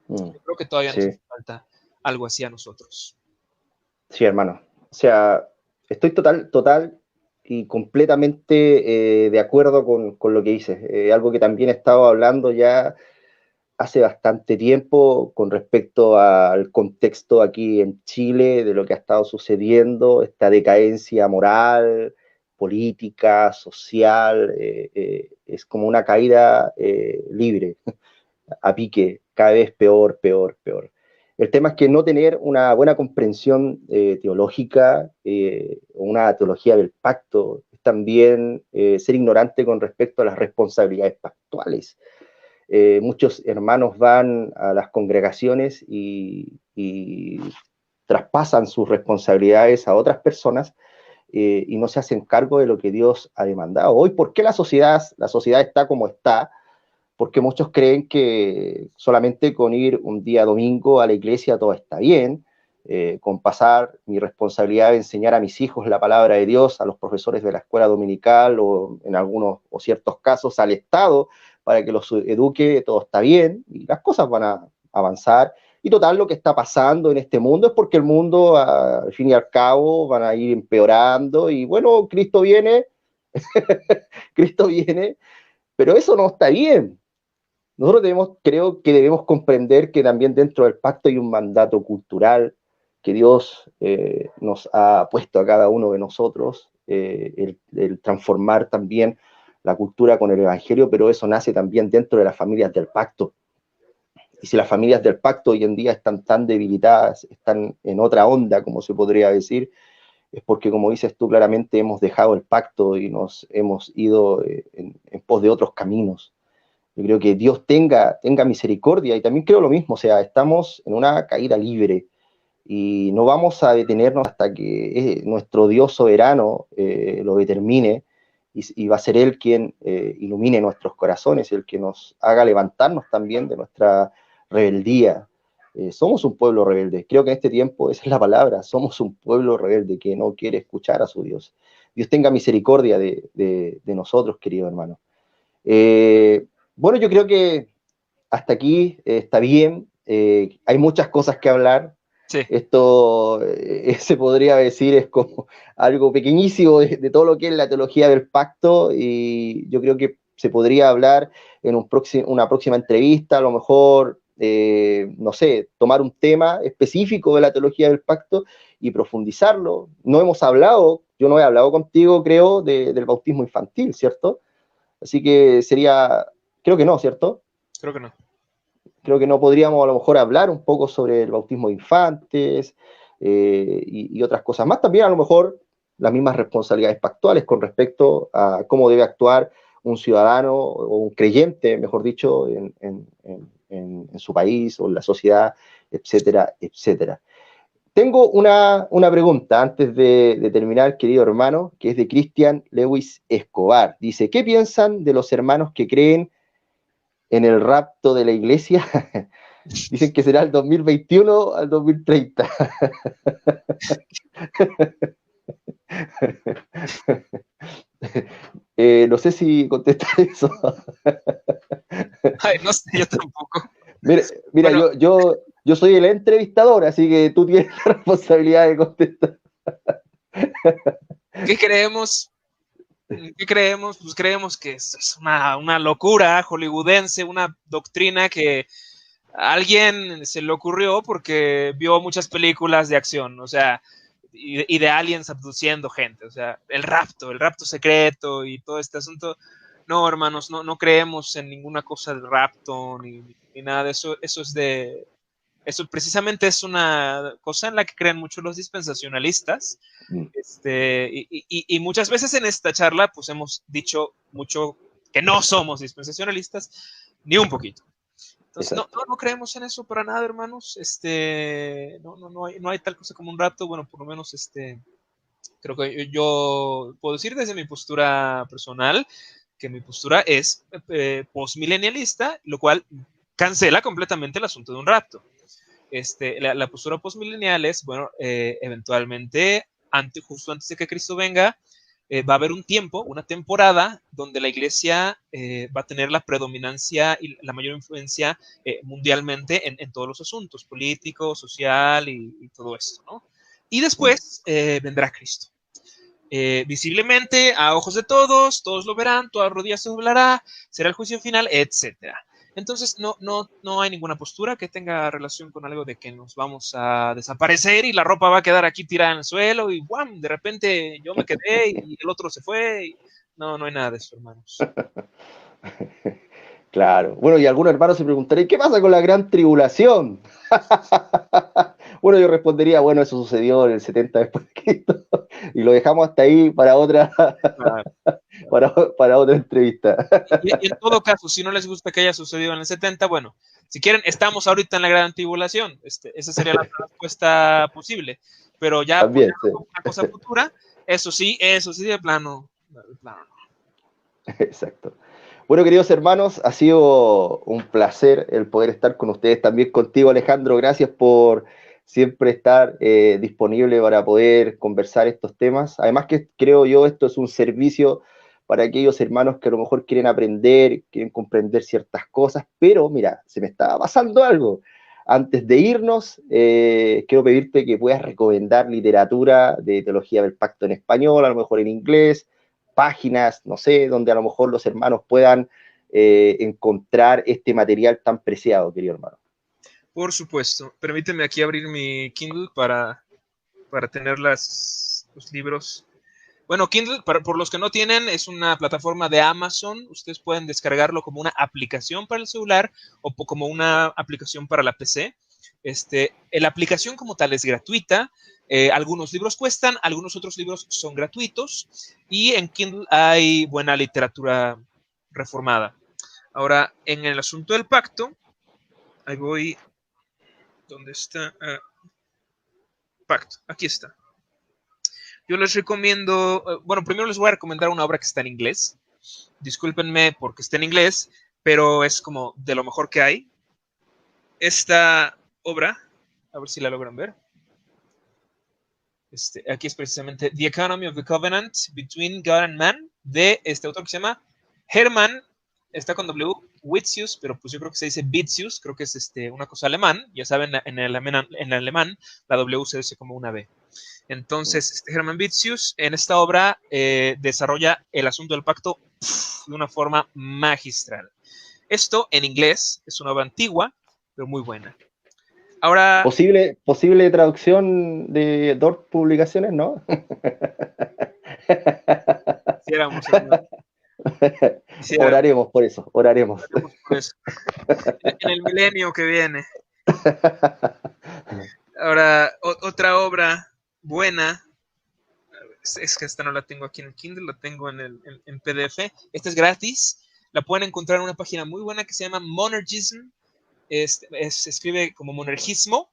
Yo creo que todavía nos hace falta algo así a nosotros. Sí, hermano. O sea, estoy total y completamente de acuerdo con lo que dices. Algo que también he estado hablando ya hace bastante tiempo con respecto al contexto aquí en Chile, de lo que ha estado sucediendo, esta decadencia moral, política, social, es como una caída libre, a pique, cada vez peor, peor, peor. El tema es que no tener una buena comprensión teológica, una teología del pacto, es también ser ignorante con respecto a las responsabilidades pactuales. Muchos hermanos van a las congregaciones y traspasan sus responsabilidades a otras personas y no se hacen cargo de lo que Dios ha demandado. Hoy, ¿por qué la sociedad está como está? Porque muchos creen que solamente con ir un día domingo a la iglesia todo está bien, con pasar mi responsabilidad de enseñar a mis hijos la palabra de Dios, a los profesores de la escuela dominical o en algunos o ciertos casos al Estado para que los eduque, todo está bien y las cosas van a avanzar. Y total, lo que está pasando en este mundo es porque el mundo, al fin y al cabo, van a ir empeorando y bueno, Cristo viene, Cristo viene, pero eso no está bien. Nosotros creo que debemos comprender que también dentro del pacto hay un mandato cultural que Dios nos ha puesto a cada uno de nosotros, el transformar también la cultura con el Evangelio, pero eso nace también dentro de las familias del pacto. Y si las familias del pacto hoy en día están tan debilitadas, están en otra onda, como se podría decir, es porque, como dices tú claramente, hemos dejado el pacto y nos hemos ido en pos de otros caminos. Yo creo que Dios tenga misericordia y también creo lo mismo, o sea, estamos en una caída libre y no vamos a detenernos hasta que nuestro Dios soberano lo determine y va a ser Él quien ilumine nuestros corazones, el que nos haga levantarnos también de nuestra rebeldía. Somos un pueblo rebelde, creo que en este tiempo esa es la palabra, somos un pueblo rebelde que no quiere escuchar a su Dios. Dios tenga misericordia de nosotros, querido hermano. Bueno, yo creo que hasta aquí está bien. Hay muchas cosas que hablar. Sí. Esto se podría decir es como algo pequeñísimo de todo lo que es la teología del pacto y yo creo que se podría hablar en una próxima entrevista, a lo mejor, no sé, tomar un tema específico de la teología del pacto y profundizarlo. No hemos hablado, yo no he hablado contigo, creo, del bautismo infantil, ¿cierto? Así que sería, creo que no, ¿cierto? Creo que no. Creo que no podríamos a lo mejor hablar un poco sobre el bautismo de infantes y otras cosas más. También a lo mejor las mismas responsabilidades pactuales con respecto a cómo debe actuar un ciudadano o un creyente, mejor dicho, en su país o en la sociedad, etcétera, etcétera. Tengo una pregunta antes de terminar, querido hermano, que es de Cristian Lewis Escobar. Dice, ¿qué piensan de los hermanos que creen en el rapto de la iglesia? Dicen que será el 2021 al 2030. No sé si contestar eso. Ay, no sé, yo tampoco. Mira, Bueno, yo soy el entrevistador, así que tú tienes la responsabilidad de contestar. ¿qué creemos? ¿Qué creemos? Pues creemos que es una locura hollywoodense, una doctrina que a alguien se le ocurrió porque vio muchas películas de acción, o sea, y de aliens abduciendo gente, o sea, el rapto secreto y todo este asunto. No, hermanos, no creemos en ninguna cosa de rapto ni nada de eso. Eso precisamente es una cosa en la que creen mucho los dispensacionalistas. Y muchas veces en esta charla pues hemos dicho mucho que no somos dispensacionalistas, ni un poquito. Entonces, no creemos en eso para nada, hermanos. No hay tal cosa como un rapto. Bueno, por lo menos creo que yo puedo decir desde mi postura personal que mi postura es postmilenialista, lo cual cancela completamente el asunto de un rapto. La postura postmilenial es, bueno, eventualmente, justo antes de que Cristo venga, va a haber un tiempo, una temporada, donde la iglesia va a tener la predominancia y la mayor influencia mundialmente en todos los asuntos, político, social y todo esto, ¿no? Y después vendrá Cristo. visiblemente a ojos de todos, todos lo verán, toda rodilla se doblará, será el juicio final, etcétera. Entonces no hay ninguna postura que tenga relación con algo de que nos vamos a desaparecer y la ropa va a quedar aquí tirada en el suelo y ¡guam! De repente yo me quedé y el otro se fue. No hay nada de eso, hermanos. Claro. Bueno, y algunos hermanos se preguntarían, ¿qué pasa con la gran tribulación? Bueno, yo respondería, bueno, eso sucedió en el 70 después de Cristo, y lo dejamos hasta ahí para otra, Claro. para otra entrevista. Y en todo caso, si no les gusta que haya sucedido en el 70, bueno, si quieren, estamos ahorita en la gran tribulación. Esa sería la respuesta posible. Pero ya También, ponerlo sí. como una cosa futura, eso sí, de plano no. Exacto. Bueno, queridos hermanos, ha sido un placer el poder estar con ustedes, también contigo, Alejandro. Gracias por siempre estar disponible para poder conversar estos temas. Además que creo yo esto es un servicio para aquellos hermanos que a lo mejor quieren aprender, quieren comprender ciertas cosas, pero mira, se me estaba pasando algo. Antes de irnos, quiero pedirte que puedas recomendar literatura de teología del pacto en español, a lo mejor en inglés, páginas, no sé, donde a lo mejor los hermanos puedan encontrar este material tan preciado, querido hermano. Por supuesto. Permíteme aquí abrir mi Kindle para tener los libros. Bueno, Kindle, por los que no tienen, es una plataforma de Amazon. Ustedes pueden descargarlo como una aplicación para el celular o como una aplicación para la PC. La aplicación como tal es gratuita. Algunos libros cuestan, algunos otros libros son gratuitos. Y en Kindle hay buena literatura reformada. Ahora, en el asunto del pacto, ahí voy. ¿Dónde está? Pacto, aquí está. Yo les recomiendo, bueno, primero les voy a recomendar una obra que está en inglés. Discúlpenme porque está en inglés, pero es como de lo mejor que hay. Esta obra, a ver si la logran ver. Aquí es precisamente The Economy of the Covenant Between God and Man, de este autor que se llama Hermann, está con W, Witzius, pero pues yo creo que se dice Bitzius, creo que es una cosa alemán, ya saben, en el alemán la W se dice como una B. Entonces, Hermann Bitzius en esta obra desarrolla el asunto del pacto de una forma magistral. Esto en inglés es una obra antigua, pero muy buena. Ahora, Posible traducción de DOR Publicaciones, ¿no? quisiéramos, hermano, quisiéramos, Oraremos por eso, oraremos. oraremos por eso. En el milenio que viene. Ahora, otra obra buena, es que esta no la tengo aquí en el Kindle, la tengo en PDF. Esta es gratis, la pueden encontrar en una página muy buena que se llama Monergism. Se escribe como monergismo,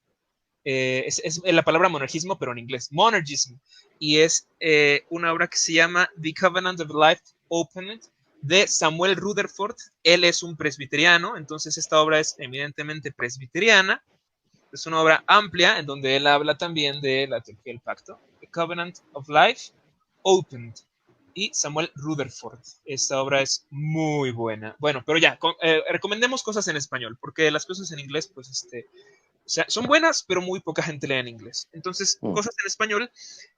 es la palabra monergismo, pero en inglés, monergism. Y es una obra que se llama The Covenant of Life Opened, de Samuel Rutherford. Él es un presbiteriano, entonces esta obra es eminentemente presbiteriana. Es una obra amplia en donde él habla también de la teología del pacto. The Covenant of Life Opened. Y Samuel Rutherford. Esta obra es muy buena. Bueno, pero ya, recomendemos cosas en español, porque las cosas en inglés, pues, o sea, son buenas, pero muy poca gente lee en inglés. Entonces, cosas en español.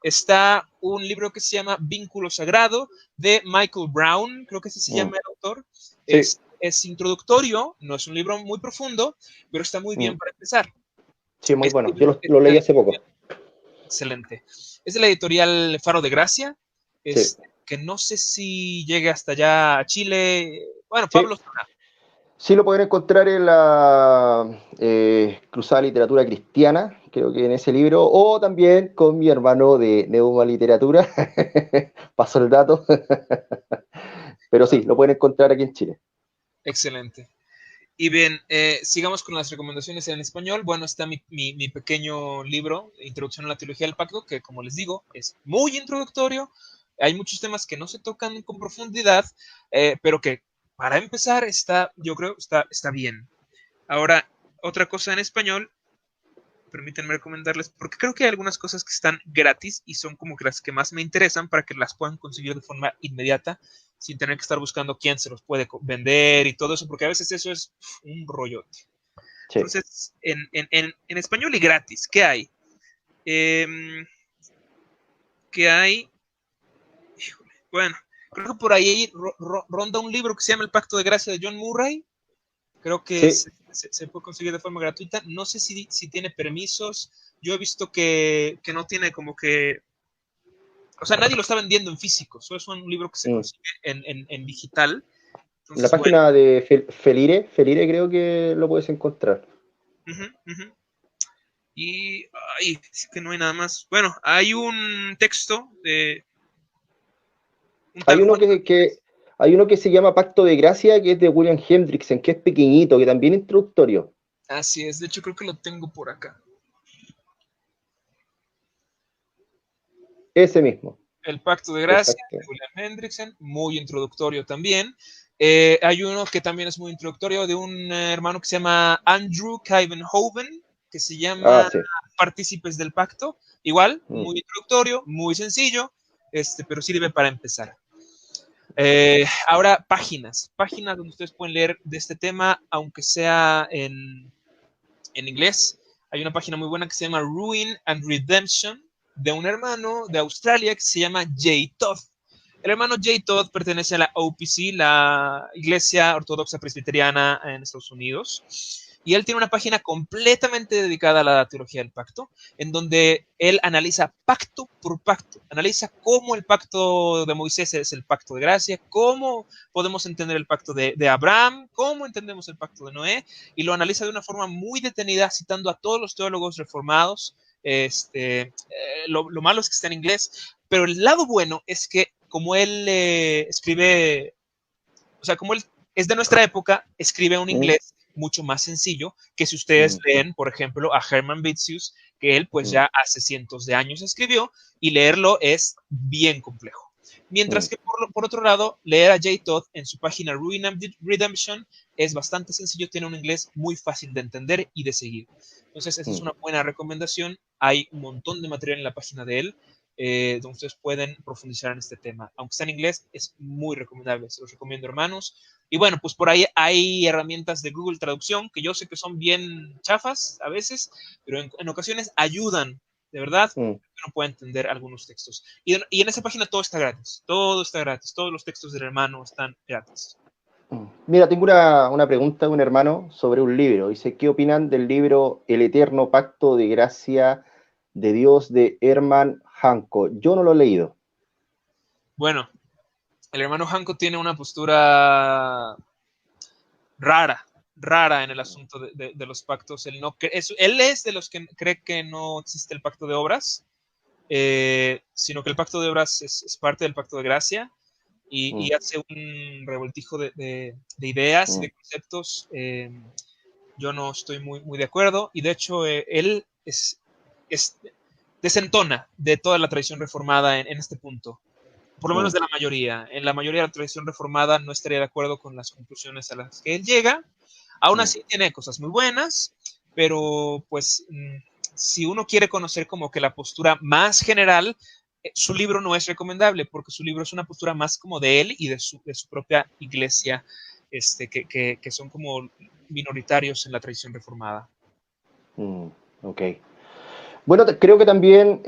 Está un libro que se llama Vínculo Sagrado, de Michael Brown, creo que ese se llama el autor. Sí. Es introductorio, no es un libro muy profundo, pero está muy bien para empezar. Sí, muy Este bueno. Yo libro es lo de leí la hace poco. excelente. Es de la editorial Faro de Gracia, Sí, que no sé si llegue hasta allá a Chile. Bueno, sí. Pablo Zuna. Sí lo pueden encontrar en la Cruzada Literatura Cristiana, creo que en ese libro, o también con mi hermano de Neuma Literatura. Paso el dato. Pero sí, lo pueden encontrar aquí en Chile. Excelente. Y bien, sigamos con las recomendaciones en español. Bueno, está mi pequeño libro, Introducción a la Teología del Pacto, que como les digo, es muy introductorio. Hay muchos temas que no se tocan con profundidad, pero que para empezar yo creo, está bien. Ahora, otra cosa en español, permítanme recomendarles, porque creo que hay algunas cosas que están gratis y son como que las que más me interesan para que las puedan conseguir de forma inmediata sin tener que estar buscando quién se los puede vender y todo eso, porque a veces eso es un rollote. Sí. Entonces, en español y gratis, ¿qué hay? ¿Qué hay? Bueno, creo que por ahí ronda un libro que se llama El Pacto de Gracia de John Murray. Creo que Sí. se puede conseguir de forma gratuita. No sé si tiene permisos. Yo he visto que no tiene como que... O sea, nadie lo está vendiendo en físico. Solo es un libro que se consigue en digital. La Entonces, bueno. página de Felire creo que lo puedes encontrar. Y ay, es que no hay nada más. Bueno, hay un texto de un tal Hay uno Juan. hay uno que se llama Pacto de Gracia, que es de William Hendrickson, que es pequeñito, que también es introductorio. Así es, de hecho creo que lo tengo por acá. Ese mismo. El Pacto de Gracia Exacto. de William Hendrickson, muy introductorio también. Hay uno que también es muy introductorio de un hermano que se llama Andrew Kuyvenhoven, que se llama Sí. Partícipes del Pacto. Igual, muy introductorio, muy sencillo, pero sirve para empezar. Ahora, páginas donde ustedes pueden leer de este tema, aunque sea en inglés. Hay una página muy buena que se llama Ruin and Redemption, de un hermano de Australia que se llama Jay Todd. El hermano Jay Todd pertenece a la OPC, la Iglesia Ortodoxa Presbiteriana en Estados Unidos. Y él tiene una página completamente dedicada a la teología del pacto, en donde él analiza pacto por pacto, analiza cómo el pacto de Moisés es el pacto de gracia, cómo podemos entender el pacto de Abraham, cómo entendemos el pacto de Noé, y lo analiza de una forma muy detenida, citando a todos los teólogos reformados. Lo malo es que está en inglés, pero el lado bueno es que como él escribe, o sea, como él es de nuestra época, escribe un inglés mucho más sencillo que si ustedes leen, por ejemplo, a Herman Vitius, que él pues ya hace cientos de años escribió, y leerlo es bien complejo. Mientras que por otro lado, leer a Jay Todd en su página Ruin and Redemption es bastante sencillo, tiene un inglés muy fácil de entender y de seguir. Entonces, esa es una buena recomendación. Hay un montón de material en la página de él, donde ustedes pueden profundizar en este tema. Aunque está en inglés, es muy recomendable. Se los recomiendo, hermanos. Y bueno, pues por ahí hay herramientas de Google Traducción que yo sé que son bien chafas a veces, pero en ocasiones ayudan, de verdad, uno puede entender algunos textos. Y en esa página todo está gratis, todos los textos del hermano están gratis. Mira, tengo una pregunta de un hermano sobre un libro. Dice, ¿qué opinan del libro El Eterno Pacto de Gracia de Dios de Herman Hancock? Yo no lo he leído. Bueno, el hermano Hancock tiene una postura rara en el asunto de los pactos. Él es de los que cree que no existe el pacto de obras, sino que el pacto de obras es parte del pacto de gracia, y hace un revoltijo de ideas y de conceptos. Yo no estoy muy de acuerdo, y de hecho él desentona de toda la tradición reformada en este punto, por lo menos de la mayoría. En la mayoría de la tradición reformada no estaría de acuerdo con las conclusiones a las que él llega. Aún así tiene cosas muy buenas, pero pues si uno quiere conocer como que la postura más general, su libro no es recomendable, porque su libro es una postura más como de él y de su propia iglesia, que son como minoritarios en la tradición reformada. Ok. Bueno, creo que también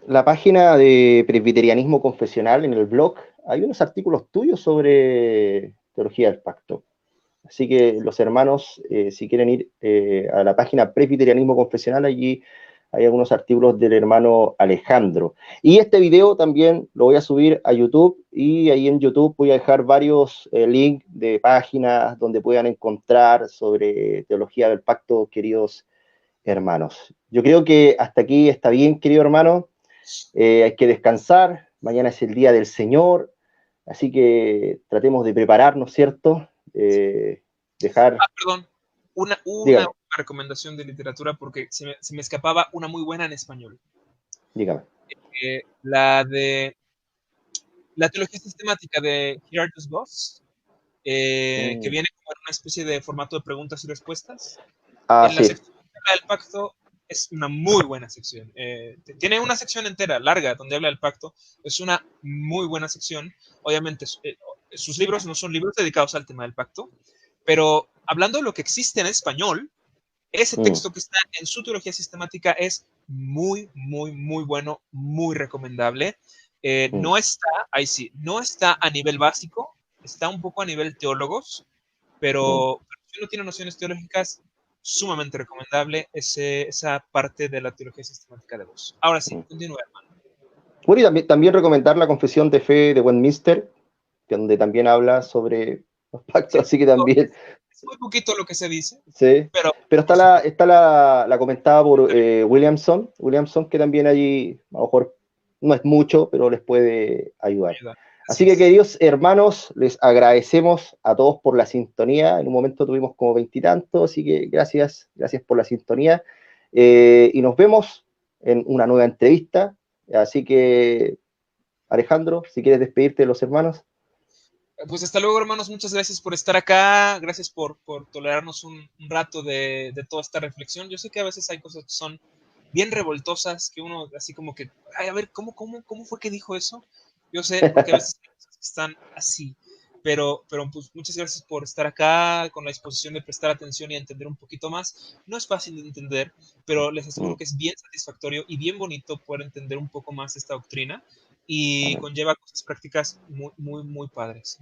la página de Presbiterianismo Confesional en el blog, hay unos artículos tuyos sobre teología del pacto. Así que los hermanos, si quieren ir a la página Presbiterianismo Confesional, allí hay algunos artículos del hermano Alejandro. Y este video también lo voy a subir a YouTube, y ahí en YouTube voy a dejar varios links de páginas donde puedan encontrar sobre teología del pacto, queridos hermanos. Yo creo que hasta aquí está bien, querido hermano. Hay que descansar. Mañana es el día del Señor. Así que tratemos de prepararnos, ¿cierto? Dejar... Perdón, una Dígame, recomendación de literatura, porque se me escapaba una muy buena en español. dígame. La de la teología sistemática de Gerardus Voss, que viene como en una especie de formato de preguntas y respuestas. En la Sí. sección que habla del pacto es una muy buena sección. Tiene una sección entera, larga, donde habla del pacto. Es una muy buena sección. Obviamente, sus libros no son libros dedicados al tema del pacto, pero hablando de lo que existe en español, ese texto que está en su teología sistemática es muy bueno, muy recomendable. No está, ahí sí, no está a nivel básico, está un poco a nivel teólogos, pero si uno tiene nociones teológicas, sumamente recomendable esa parte de la teología sistemática de voz. Ahora sí, continúe, hermano. Bueno, y también recomendar la Confesión de Fe de Westminster, donde también habla sobre los pactos, Sí, así que también, es muy poquito lo que se dice, sí. pero Pero por supuesto, está la comentada por Williamson, que también allí, a lo mejor no es mucho, pero les puede ayudar. ayuda. Así Así que, es. queridos hermanos, les agradecemos a todos por la sintonía. En un momento tuvimos como veintitantos, así que gracias por la sintonía. Y nos vemos en una nueva entrevista. Así que, Alejandro, si quieres despedirte de los hermanos. Pues hasta luego, hermanos. Muchas gracias por estar acá. Gracias por tolerarnos un rato de toda esta reflexión. Yo sé que a veces hay cosas que son bien revoltosas, que uno así como que, ay, a ver, ¿cómo fue que dijo eso? Yo sé, porque a veces hay cosas que están así. Pero pues muchas gracias por estar acá con la disposición de prestar atención y entender un poquito más. No es fácil de entender, pero les aseguro que es bien satisfactorio y bien bonito poder entender un poco más esta doctrina y Amén. conlleva cosas prácticas muy padres,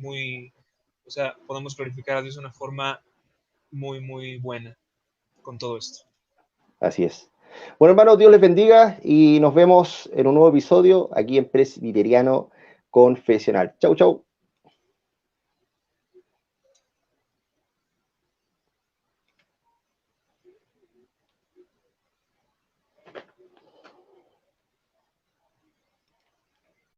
o sea, podemos glorificar a Dios de una forma muy buena con todo esto. Así es. Bueno, hermanos, Dios les bendiga y nos vemos en un nuevo episodio aquí en Presbiteriano Confesional. Chau, chau.